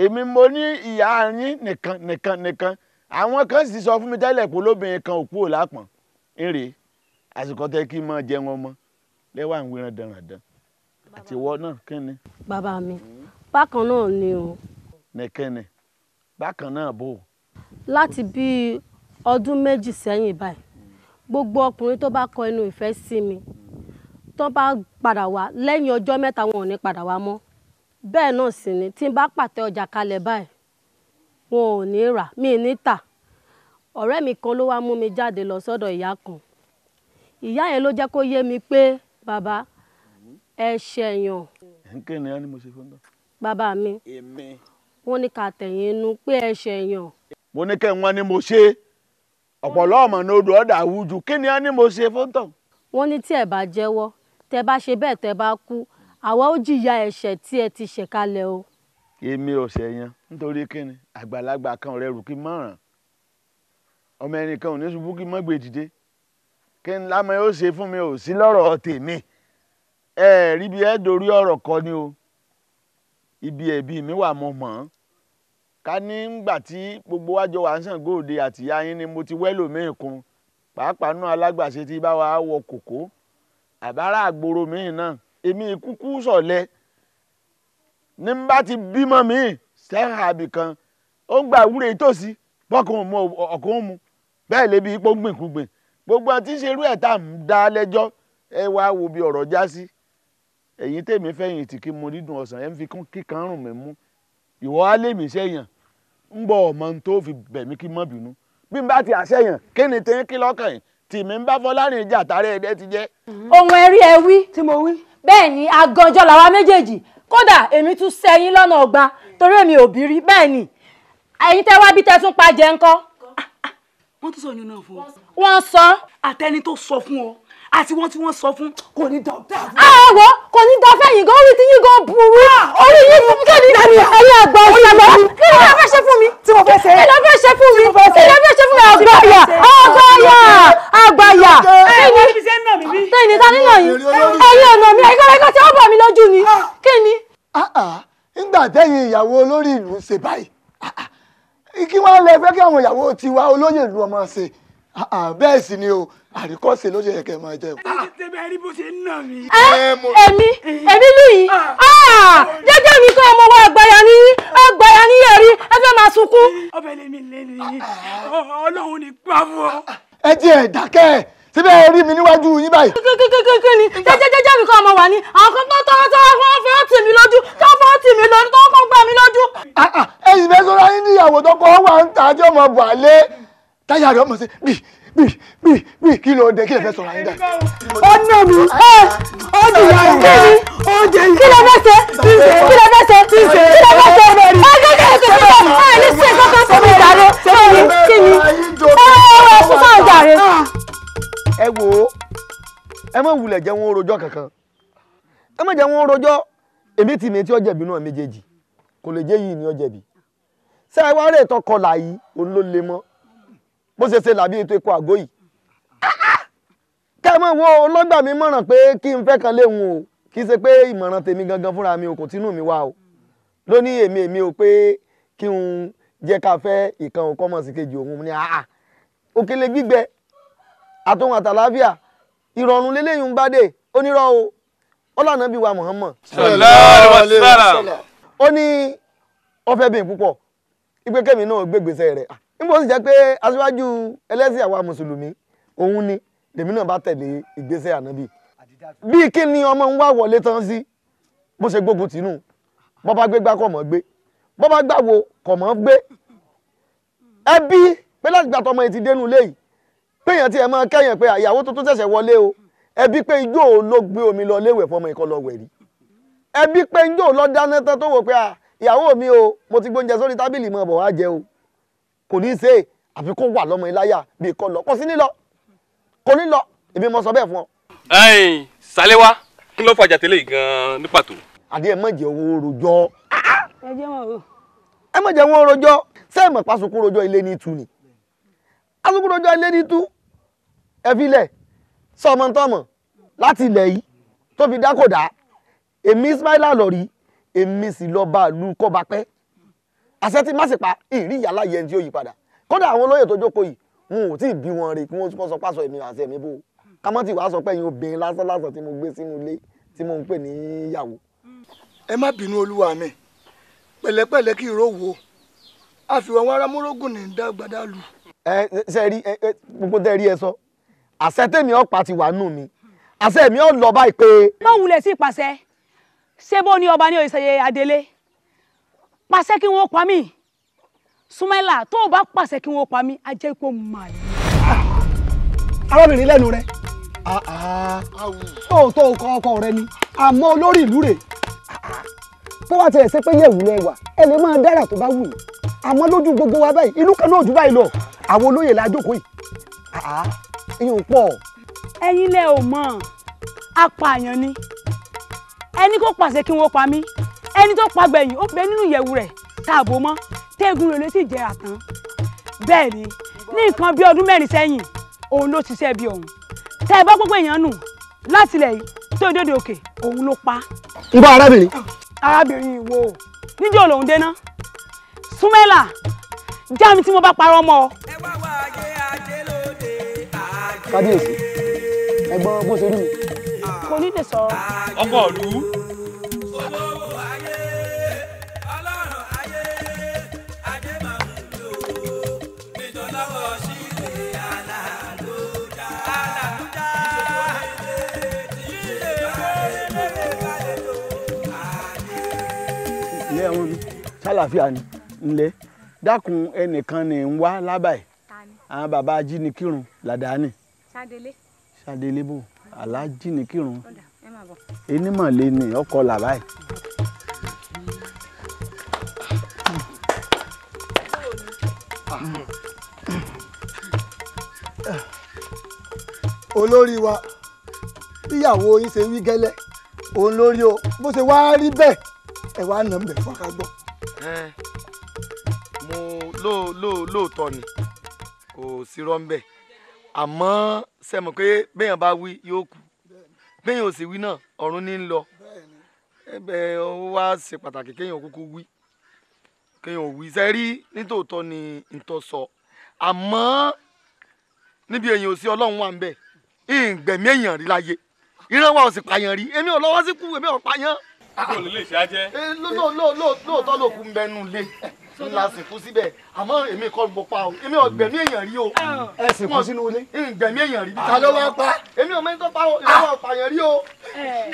èmi mo ní ìyá yín nìkan àwọn kan sì sọ fún mi tẹ́lẹ̀ pé olóbìnrin kan òkú ò lápọ̀n ńrè àsìkò tẹ́ kí n máa jẹun ọmọ lẹ́wà ń wíran dandan àti ìwọ náà kí ni. bàbá mi bákan náà ni o. nìkẹ́ni bákan náà bò. láti bí ọdún méjì sẹ́yìn báyìí gbogbo ọkùnrin tó bá kọ inú ìfẹ́ sí mi tó bá padà wá lẹ́yìn ọjọ́ mẹ́ta wọn ò ní padà wá mọ́ bẹ́ẹ̀ náà sì ni tí n bá pàtẹ ọjà kalẹ̀ báyìí wọn ò ní rà mí ní tà ọ̀rẹ́ mi kan ló wá mú mi jáde lọ sọ́dọ̀ ìyá kan ìyá yẹn ló jẹ́ kó yé mi pé bàbá ẹ ṣẹ̀yàn. kí ni a ní mo ṣe fún un. bàbá mi wọ́n ní ká tẹ̀yìn inú pé ẹ ṣẹ̀yàn. mo ní kẹ́ wọ́n ní mo ṣe ọ̀pọ̀lọ́ ọmọ ní odò ọ̀dà àwùjù kí ni a ní mo ṣe fún tán. wọ́n ní tí ẹ bá jẹ́wọ́ tẹ bá ṣe bẹ́ẹ̀ tẹ bá kú àwa ó jìyà ẹ̀ṣẹ̀ tí ẹ ti ṣẹ̀ kalẹ̀ o. èmi ò ṣẹ̀yàn nítorí kíni àgbàlagbà kan rẹ̀ rù kí mọ̀ràn ọmọ ẹnìkan ò ní ṣubú kí mọ́ gbé dìde kí n lámọ yóò ṣe fún mi ò sí lọ́rọ̀ tèmi rí bí ẹ dorí ọ̀rọ̀ kọ ni o ibi ẹ̀bí mi wà mọ̀ mọ́ ká nígbà tí gbogbo wájọ wà ń sàn góòde àtìyá yín ni mo ti wẹ́lò míì kun pàápàá náà alágbàṣe tí bá wa wọ kòkó àbára àgbòrò míì náà èmi kúkú sọ̀lẹ̀ ní bá ti bímọ míì sẹ́hà àbìkan ó ń gba ìwúre ìtòsí bọ́kàn mu ọ̀kan mu bẹ́ẹ̀ lébi ipò gbìnkúgbìn gbogbo àti ṣerú ẹ̀ tá à ń dá lẹ́jọ́ ẹ wá wo bí ọ̀rọ̀ já sí ẹ̀yin tèmi fẹ̀yìn tì kí mo dídùn ọ̀sán ẹ̀ ń fi kíkan rùn mí mú ìwọ á lè mí sẹ́yìn ń bọ̀ ọmọ tó fi bẹ̀mí kí mọ́ bínú bí n bá ti àṣẹyàn kí ni tẹ́yìn kí lọ́kàn yìí tìmí ń bá Fọlárìn ìjà àtàrẹ ẹ̀dẹ́ ti jẹ́. ohun ẹ̀rí ẹ wí tí mo wí bẹ́ẹ̀ ni aganjọ́ làwa méjèèjì kódà èmi tún sẹ́yìn lọ́nà ọgbà torí èmi ò bí rí bẹ́ẹ̀ ni ẹ̀yin tẹ́ wá bí tẹ́ tún pa jẹ ńkọ́. wọ́n tún sọ yín náà fún ọ. wọ́n sọ. àtẹni tó sọ fún ọ àti wọ́n tí wọ́n sọ fún kò ní dá fún. àwọ̀ kò ní dá fẹ́yìn gan orí tí yín gan burú orí yín fún kéde ẹ̀yin àgbà ọ̀sàgbà kí ni ẹ fẹ́ ṣe fún mi. tí mo fẹ́ ṣe. kí ni ẹ fẹ́ ṣe fún mi. kí ni ẹ fẹ́ ṣe fún mi àgbàyà àgbàyà tẹ́yìn ní ta nínú yìí ẹ̀yin ọ̀nà mi ẹ̀ka tí wọ́n bọ̀ mí lójú ni kí ni. nígbà tẹ́yìn ìyàwó olórí ìlú ṣe báyìí kí wọ́n lè fẹ́ kí àwọn ìyàwó tiwa olóyè ìlú ọmọ ṣe bẹ́ẹ̀ sì ni o àríkọ́sẹ̀ ló ṣe yẹ kẹ́ máa jẹ. tẹ́bẹ̀ rí bó ṣe ń nà mí. èmi lù yìí jẹ́jẹ́ mi kọ́ ọmọ wa àgbàyà ní yẹ̀rí ẹ fẹ́ máa sunkún. ọbẹ̀ lèmi lé ní ọlọ́run ní pa fún ọ. ẹ jẹ́ ẹ̀ dákẹ́ síbẹ̀ rí mi níwájú yín báyìí. kí ni jẹ́jẹ́ mi kọ́ ọmọ wà ní àwọn kan tó fọ́ tì mí lójú tó fọ́ tì mí lójú tó kọ́ gbà mí lójú. ẹ̀yin bẹ́ẹ̀ sọ́ra yín níyàwó tó kọ́ wà ń ta ajọ́ ọmọ bùhálẹ́ táyà rẹ̀ ọmọ sí bí kí ló dé kí lè fẹ́ sọ̀rọ̀ ayé dà. ó ná mi ó di ìyá rẹ̀ ó jẹ ìyá. kí lè fẹ́ ṣe kí lè fẹ́ ṣe kí lè fẹ́ ṣe ní ṣe kankan fún mi jàre kí ni fún sáà jàre. ẹ wò ó ẹ má wulẹ̀ jẹ́ wọn rojọ́ kankan ẹ má jẹ́ wọn rojọ́ èmi tì mí tí ó jẹ̀bi náà méjèèjì kò lè jẹ́ yìí ni ó jẹ̀bi ṣé ẹ wá rè tọkọlà yìí òun ló le mọ́ bó ṣe ṣe làbí ètò ẹ̀kọ́ àgọ́ yìí kẹ́ ẹ mọ̀ wo ọlọ́gbà mi mọ̀ràn pé kí n fẹ́ kan léwu o kì í ṣe pé ìmọ̀ràn tèmi gangan fúnra mi ò kò tínú mi wá o ló ní èmi o pé kí n jẹ́ ká fẹ́ ìkan òkọ́ mọ̀ sí kejì òun ní òkèlè gbígbẹ àtòhun àtàláfíà ìrọ̀rùn lélẹ́yìn bá dé onírọ̀ o ọlànà bí wa Muhammad ó ní ọfẹ́ bíi púpọ̀ ìpè kẹ́mi náà gbégbèsè rẹ̀ níbo sì jẹ́ pé aṣíwájú ẹlẹ́sìn àwa mùsùlùmí òun ni lèmi náà bá tẹ̀lé ìgbésẹ̀ ànábì bí kí ni ọmọ ń wá wọlé tán sí bó ṣe gbógun tìǹù bọ́ bá gbé gbá kọ̀ mọ́ gbé bọ́ bá gbàwó kọ̀ mọ́ gbé ẹbí pé láti gbà tọmọ yìí ti dénú léyìí péyàn tí ẹ máa kẹ́yìn pé àyàwó tuntun ṣẹ̀ṣẹ̀ wọlé o ẹbí pé ijó ló gbé omi lọ léwẹ̀ fọmọ ìkọ́ lọ wẹ̀ rí ẹbí pé ijó lọ dáná tán tó wò pé ìyàwó mi o mo ti gbóúnjẹ sórí tábìlì mọ́ bọ̀ wá jẹ o kò ní í ṣe àfi kó wà lọ́mọ iláyà bí kò lọ kò sí ní lọ kò ní lọ èmi mo sọ bẹ́ẹ̀ fún ọ. Sàléwá kí ló fàjà tẹ́lẹ̀ gan-an ní pàtó. àdé ẹ má jẹ́ owó rojọ́. ẹ jẹ́ wọn o. ẹ má jẹ́ owó rojọ́ sẹ́ẹ̀ mọ̀ pásukú rojọ́ ilé ní tú ni pásukú rojọ́ ilé ní tú ẹ fi lẹ̀ sọmọ tọmọ láti ilẹ̀ yìí tó fi dákòdá èmi Ismaila lọ rí èmi sì lọ bá lu kọba pẹ́ àṣẹ tí má sì pa ìrí ìyàlá yẹn tí ó yí padà kódà àwọn olóyè tó jókòó yìí wọn ò tí ì bí wọn rè kí wọ́n sọ pásọ èmi àti ẹ̀mí bò kámọ́ tí wàá sọ pé ẹ̀yin obìnrin lásán lásán tí mo gbé sínú ilé tí mo ń pè ní ìyàwó. ẹ má bínú olúwa mi pẹ̀lẹ́pẹ̀lẹ́ kí ìró wo àfihàn wọn arámúrógùn ní dàgbàdà lù. ṣe rí gbogbo tẹ́ rí ẹ sọ àṣẹ tèmi ọ̀pá ti wà nù mí àṣẹ mi ò lọ báyìí pé. má wulẹ̀ sí ìpàṣẹ ṣé bó ní ọba ní òṣèyẹ adélé pàṣẹ kí wọ́n pa mí Súnmẹ́là tó o bá pàṣẹ kí wọ́n pa mí á jẹ́ ipò màlẹ́. arábìnrin lẹ́nu rẹ̀ tó ọkọ rẹ ni àmọ́ olórí ìlú rẹ̀ tó wá tiẹ̀ ṣe pé yẹ̀wù lẹ́wà ẹ lè máa dára tó bá wù yìí àmọ́ lójú gbogbo wa báyìí ìlú kan náà jù báyìí lọ àwọn olóyè la jókòó yìí ìyẹn pọ̀. ẹ̀yin lẹ ò mọ̀ apààyàn ni ẹni kó pàṣẹ kí wọ́n pa mí ẹni tó pa gbẹ̀yìn ó bẹ nínú ìyẹ̀wù rẹ̀ tààbò mọ́ tẹ́gùn rẹ̀ ló sì jẹ́ àtàn bẹ́ẹ̀ ni ní nǹkan bí ọdún mẹ́rin sẹ́yìn òun ló ṣiṣẹ́ bí ọ̀hún tẹ́ ẹ bá gbogbo èèyàn nù láti ilẹ̀ yìí tó dóde òkè òun ló pa. ìbá arábìnrin. arábìnrin wo níjọ́ lòun déná Súnmẹ́là já mi tí mo bá parọ́ mọ́ ọ. kábíyèsí ẹ̀gbọ́n bó ṣe rí mi. kò ní lè sọ̀rọ̀. ọkọ ìlú. ilé ẹ̀wọ̀n mi ṣàlàfíà ni ńlẹ̀ dákun ẹnìkan ní ń wá lábàáyé àwọn bàbá ajínikírun làdáni ṣàdélé bò alájínikírun enímọ̀lẹ́ ni ọkọ làbáyé. olórí wa bíyàwó yín ṣe wí gẹ́lẹ́ òun lórí o bó ṣe wá rí bẹ́ẹ̀ ẹ wá nà ń bẹ̀ fún akágbọ́. mo lóòótọ́ ni kò sí rọ́ńbẹ́ àmọ́ ṣe mọ̀ pé béèyàn bá wí yóò kú béèyàn ò sì wí náà ọ̀run ní ń lọ ẹbẹ̀ ó wá ṣe pàtàkì kéèyàn kúkú wí kéèyàn ò wí sẹ́rí nítòótọ́ ni ntọ́ sọ àmọ́ níbi èèyàn ò sí ọlọ́run wà ń bẹ̀ ìgbẹ̀mí èèyàn rí láyé ìran wa ò sì pààyàn rí èmi ò lọ́wọ́ sí kú èmi ò pààyàn. kò lè ṣe ajẹ́. lóòótọ́ ló kú ń bẹnu lé ńlá sì kú síbẹ̀ àmọ́ èmi kọ́ mo pa o èmi ò gbẹ̀mí èèyàn rí o. ẹ sì kú sínú ilé. gbẹ̀mí èèyàn rí. ta ló wá pa. èmi ò mẹ́tọ́ pa o ìran wa ò pààyàn rí o.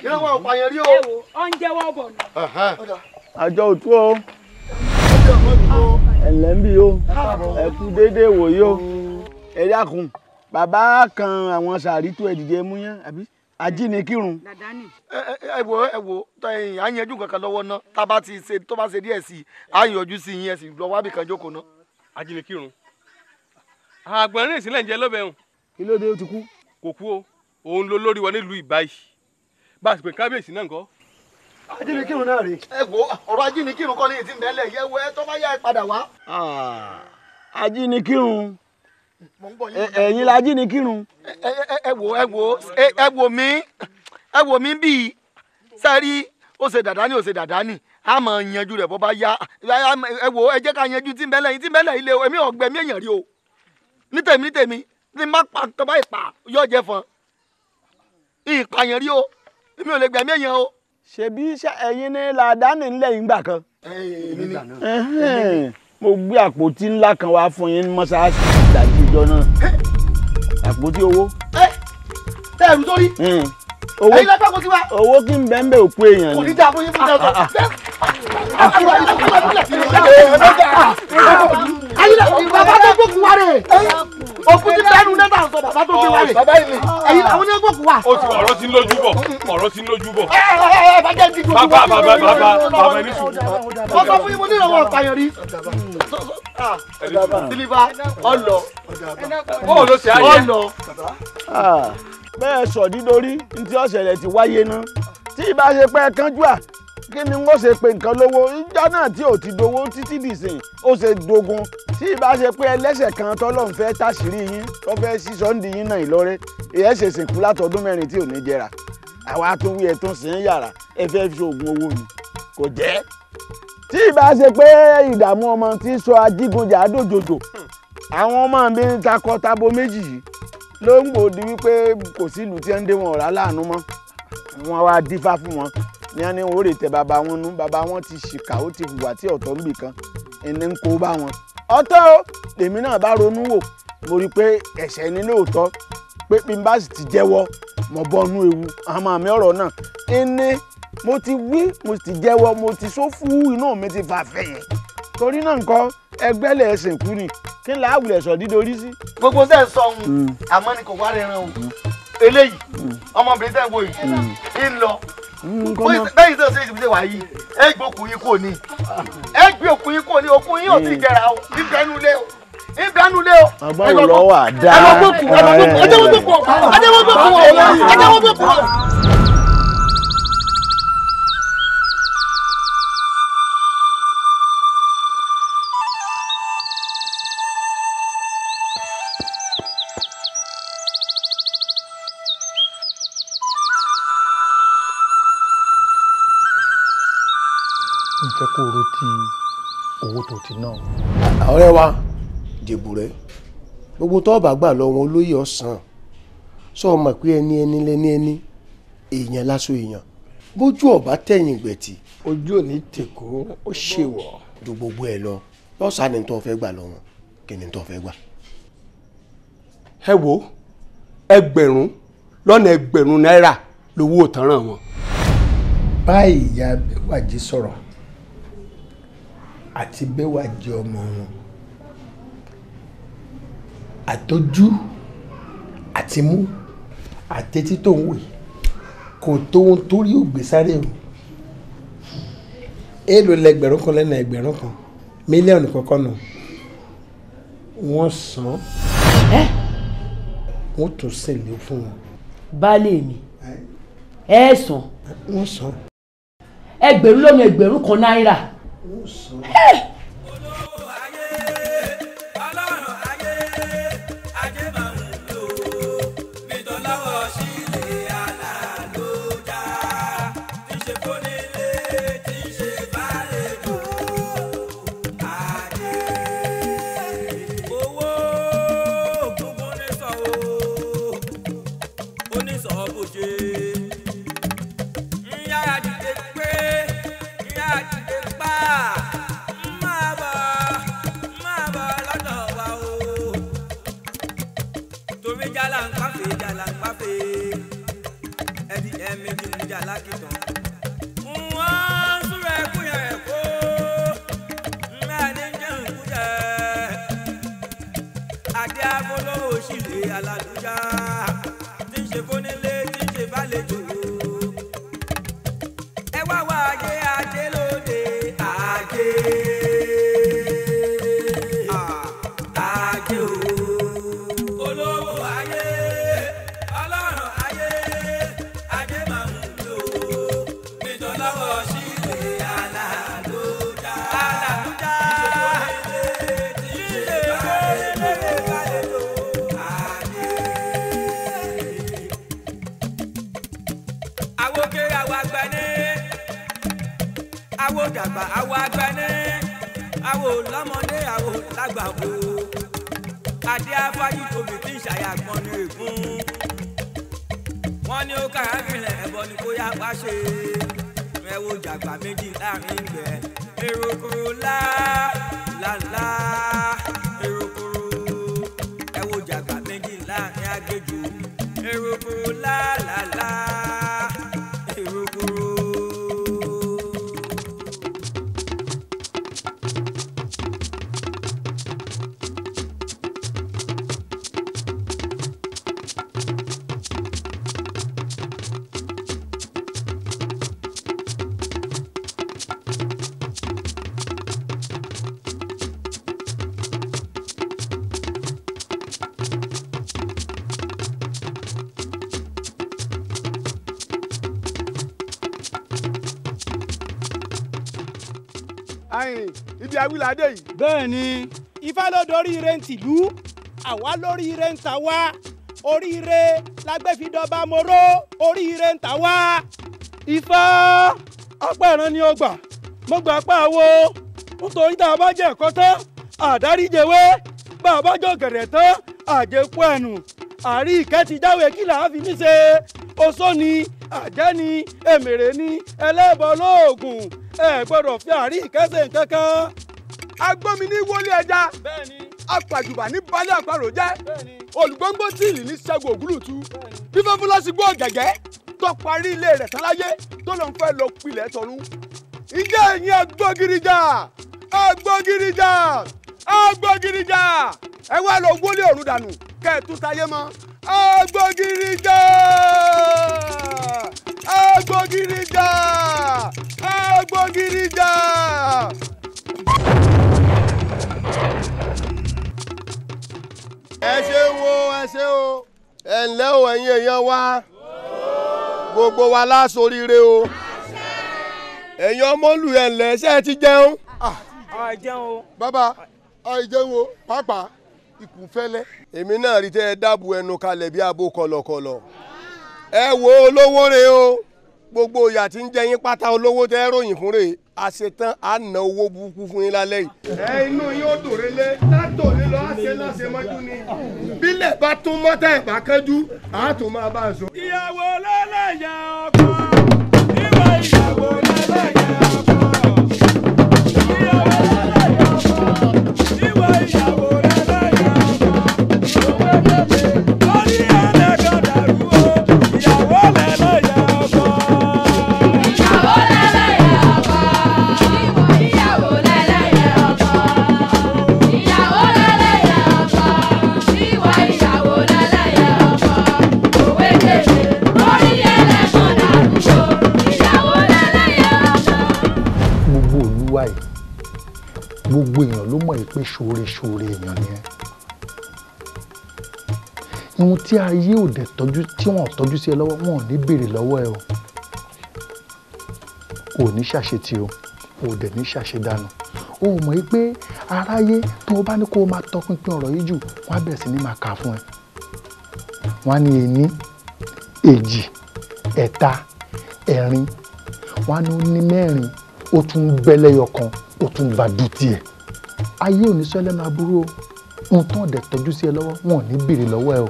ìran wa ò pààyàn rí o. ẹ wo oúnjẹ wọ́n bọ̀ nù. àjọ òtú o ẹ̀lẹ́ ń bí o ẹ kú déédéé wòye o ẹ dákun bàbá kan àwọn sàrítù ẹ̀dìjẹ́ mú yán àbí ajínikírun. ẹ wo à ń yanjú kankan lọ́wọ́ ná tá bá ti ṣe tó bá ṣe díẹ̀ sí i à ń yọjú sí yín ẹ sì lọ wábì kan jókòó ná. ajínikírun àgbọ̀nrín ìsìnlẹ̀ ń jẹ lọ́bẹ̀ hùn. kí ló dé ó ti kú. kò kú o òun ló lórí wa nílùú ìbáyìí bá a sì pè kábíyèsí náà ńkọ́. ajínikírun náà rè. ẹ wo ọ̀rọ̀ ajínikírun kọ́ ni ètí mẹ́lẹ̀ yẹ wo ẹ tó bá yá ẹ padà wá. ajínikírun ẹ̀yin la ajínikírun. ẹ wò mí bíi sẹ́rí ó ṣe dàdání ó ṣe dàdání a máa yanjú rẹ̀ bó bá yá ẹ jẹ́ ká yanjú tí mẹ́lẹ̀ yìí tí mẹ́lẹ̀ yìí lé o èmi ò gbẹ̀mí èèyàn rí o ní tèmi ní má pa tó bá ìpà yóò jẹ́ fún ìpààyàn rí o èmi ò lè gbẹ̀mí èèyàn o. ṣebí ẹ̀yin ní làdáni ńlẹ̀ yìí gbà kan. mo gbé àpótí ńlá kan wá fún yín mọ́ṣáláṣí ìdájí ìjọ náà àpótí owó. tẹ́ ẹ̀rù sórí. owó ẹ̀yin lẹ́fẹ̀ẹ́ kò sí wa. owó kí n bẹ́ẹ̀ òkú èèyàn ni. kò ní dáa fún yín fún ìjọba. ayílẹ̀ bàbá tó gbókùn wa rè. òkú ti bẹ́ẹ̀nu lẹ́tà sọ bàbá tó gbé wálé. bàbá yìí ni. ẹ̀yin àwọn onígbò kù wá. ọ̀rọ̀ ti ń lójú bọ̀ ọ̀rọ̀ ti ń lójú bọ̀. bàjẹ́ ti gbogbo. bàbá ẹni sùn. wọ́n sọ fún yín mo ní ìrànwọ́ ọ̀pàyàn rí. sílífà ọ̀lọ́. bọ́ọ̀ ló ṣe ayé. ọ̀lọ́. bẹ́ẹ̀ sọ dídórí ntí ọ̀sẹ̀lẹ̀ ti wáyé ná tí ìbá ṣe pé kánjú à kí ni wọ́n ṣe pé nǹkan lówó ìjọ náà tí ò ti dowó títí dìsìn ó ṣe dogun tí ìbá ṣe pé ẹlẹ́sẹ̀ kan tọ́lọ́run fẹ́ táṣìírí yín tó fẹ́ sísọ ń di yín náà ìlọrẹ́ ìyẹn ṣe sìnkú látọdún 4 tí ò ní jẹrà àwa tó wí ẹ̀ tó sì ń yàrá ẹ fẹ́ fi oògùn owó ni kò jẹ́ tí ìbá ṣe pé ìdààmú ọmọ tí sọ ajígunjà dòjòjò àwọn ọmọ mi ń takọ tabo méjì yìí ló ń gbòdì wípé kò sí ìlú tí ń dé wọn ọ̀rá láàánú mọ́ wọn wá dífá fún wọn ní wọn ní wọn ò rè tẹ bàbá wọn nú bàbá wọn ti ṣìkà ó ti hùwà tí ọ̀tọ̀ níbì kan ẹni ń kó bá wọn. ọ̀tọ̀ lèmi náà bá ronú wò mo rí i pé ẹ̀ṣẹ̀ ni lóòótọ́ pé bí n bá sì ti jẹ́wọ́ mo bọ́nú ewu àmọ́ àmì ọ̀rọ̀ náà ẹni mo ti wí mo ti jẹ́wọ́ mo ti sófù inú mi ti fà fẹ̀yìn torí náà nǹkan ẹgbẹ́ lẹ̀ ẹ̀sìn kú ni kí n láwùlẹ̀ sọ dídorí sí. gbogbo tẹ́ ẹ sọ ohun àmọ́ ni kò wá rẹran o eléyìí ọmọbìnrin tẹ́ ẹ wo yìí ń lọ bẹ́ẹ̀ tó ṣe ìṣe wà yìí ẹ gbé okùn yín kò ní ẹ gbé okùn yín kò ní okùn yín ò ti jẹrà o ìbẹnu lé o ìbẹnu lé o. ọgbọ́n wo lọ wà dáa ẹ lọ gbókùn ẹ lọ gbókùn ẹ jẹ́wọ́ gbókùn ẹ jẹ́wọ́ gbókùn ẹ jẹ́wọ́ gbókùn. nfẹ́ kó ro ti owó tó ti ná. ọ̀rẹ́ wa Jèbùrẹ́ gbogbo tó bá gbà lọ wọn olóyè ọ̀sán sọ ma pé ẹni lẹ́ni ẹni èèyàn lásán èèyàn bójú ọba tẹ̀yìn gbẹ̀tì. ojú òní tèkó ó ṣèwọ̀. ju gbogbo ẹ lọ lọ́sàn-án ni tó fẹ́ gbà lọ wọn kí ni tó fẹ́ gbà. ẹ wo ẹgbẹ̀rún lọ́nà ẹgbẹ̀rún náírà lówó òtánràn wọn. báyìí ìyá Bẹ́wàjí sọ̀rọ̀ àti Bẹ́wàjí ọmọ wọn àtọ́jú àti mú àtẹ́tí tó ń wè kò tó ohun tó rí ògbé sáré o èèlò lẹgbẹ̀rún kan lẹ́nà ẹgbẹ̀rún kan mílíọ̀nù kọ̀ọ̀kan nù wọ́n san wọ́n tún ṣèlè fún wọn. baálé mi ẹ san. wọ́n san. ẹgbẹ̀rún lọ́nà ẹgbẹ̀rún kan náírà. wọ́n san. ibi awíládé yìí. bẹ́ẹ̀ ni ifá ló dorí ire ń tìlú àwa lórí ire ń ta wá oríire lágbẹ́fidọ́ba moro oríire ń ta wá. ifá apá ẹ̀ràn ni ó gbà mo gbà pa àwo nítorí tá a bá jẹ́ ẹ̀kọ́ tán àdáríjẹwé bá a bá jọ gẹ̀rẹ̀ tán àjẹkù ẹ̀nù àrí ìkẹ́ ti jáwé kí làá fi mí ṣe oṣó ni àjẹ́ ni èmèrè ni ẹlẹ́bọ lóògùn ẹ gbọ́dọ̀ fi àrí ìkẹ́ ṣe nǹkan kan. agbómi ní wọlé ẹja apàjùbà ní balẹ̀ àparò jẹ́ olùgbòǹgbò tíìlì ní ṣẹ́gun ògúlùtù bí fọ́fúnlá sì gbọ́ gẹ̀gẹ́ tó parí ilé rẹ̀ sáláyé tó ló ń fẹ́ lọ pilẹ̀ tọ̀run. ìjẹ́ ẹ̀yin agbógirija agbógirija agbógirija ẹ wá lọ wọlé ọ̀run dànù kẹ́ ẹ̀ tún táyé mọ́ agbógirija agbógirija agbógirija. ẹ ṣe wo ẹ ṣe o ẹ ǹlẹ́ o ẹ̀yin èèyàn wa gbogbo wa lásoríire o ẹ̀yin ọmọlù ẹ ǹlẹ́ ṣé ẹ ti jẹun. àìjẹun o. bàbá àìjẹun o pàápàá ikùn fẹ́lẹ́. èmi náà rí tẹ́ ẹ dábù ẹnu kalẹ̀ bí abo kọ̀lọ̀kọ̀lọ̀ ẹ wo olówó re o gbogbo ìyà tí ń jẹ yín pátá olówó tẹ́ ròyìn fún rè àṣetán á ná owó burúkú fún yín lálẹ́ yìí. ẹ inú yóò dòre lé látòlé lọ àṣẹ láṣẹ mọ́jú ni bílẹ̀ bá tún mọ́tà ẹ̀ bá kánjú àá tún máa bá a sọ. ìyàwó lẹ́lẹ́yà ọkọ ìwà ìyàwó lẹ́lẹ́yà ọkọ ìyàwó lẹ́lẹ́yà ọkọ ìwà ìyàwó lẹ́lẹ́yà ọkọ orí ẹlẹ́gàn dàrú o ìyàwó lẹ́lẹ́yà ọkọ. ìyàwó lẹ́lẹ́yà ọkọ ìyàwó lẹ́lẹ́yà ọkọ ìyàwó lẹ́lẹ́yà ọkọ ìwà ìyàwó lẹ́lẹ́yà ọkọ òwe kèké orí ẹlẹ́gàn dàrú o ìyàwó lẹ́lẹ́yà ọkọ. gbogbo olúwa yìí gbogbo èèyàn ló mọ̀ pé ṣoore èèyàn ni ẹ́ ihun tí ayé ò dẹ̀ tọ́jú tí wọ́n tọ́jú sí ẹ lọ́wọ́ wọn ò ní béèrè lọ́wọ́ ẹ o ò ní ṣàṣetì o ò dẹ̀ ní ṣàṣedànù o mọ̀ pé aráyé tó o bá ní kó o máa tọpinpin ọ̀rọ̀ yìí jù wọ́n á bẹ̀rẹ̀ sí ní máa kà á fún ẹ wọ́n á ní ení èjì ẹ̀ta ẹ̀rin wọ́n á ní ó ní mẹ́rin ó tún bẹ́lẹ́yọ kan ó tún bá dùn tiẹ̀ ayé ò ní sọ ẹlẹ́nu aburú o ohun tó ń dẹ̀ tọ́jú sí ẹ lọ́wọ́ wọn ò ní béèrè lọ́wọ́ ẹ o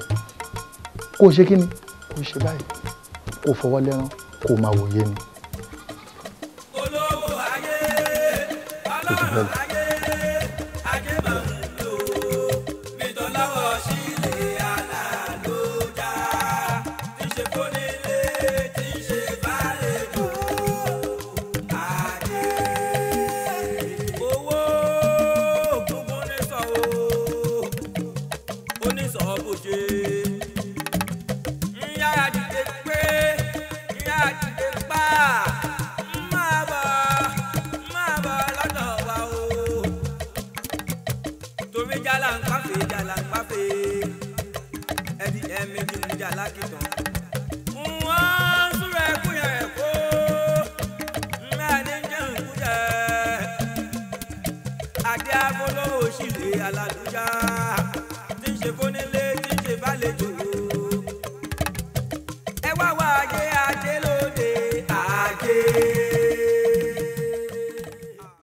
kó o ṣe kí ni kó o ṣe báyìí kó o fọwọ́ lẹ́rán kó o máa wòye ni. kò jù bẹ́ẹ̀ lọ. Adé agolo òṣìlè aládùúgbà tí ń ṣe fóní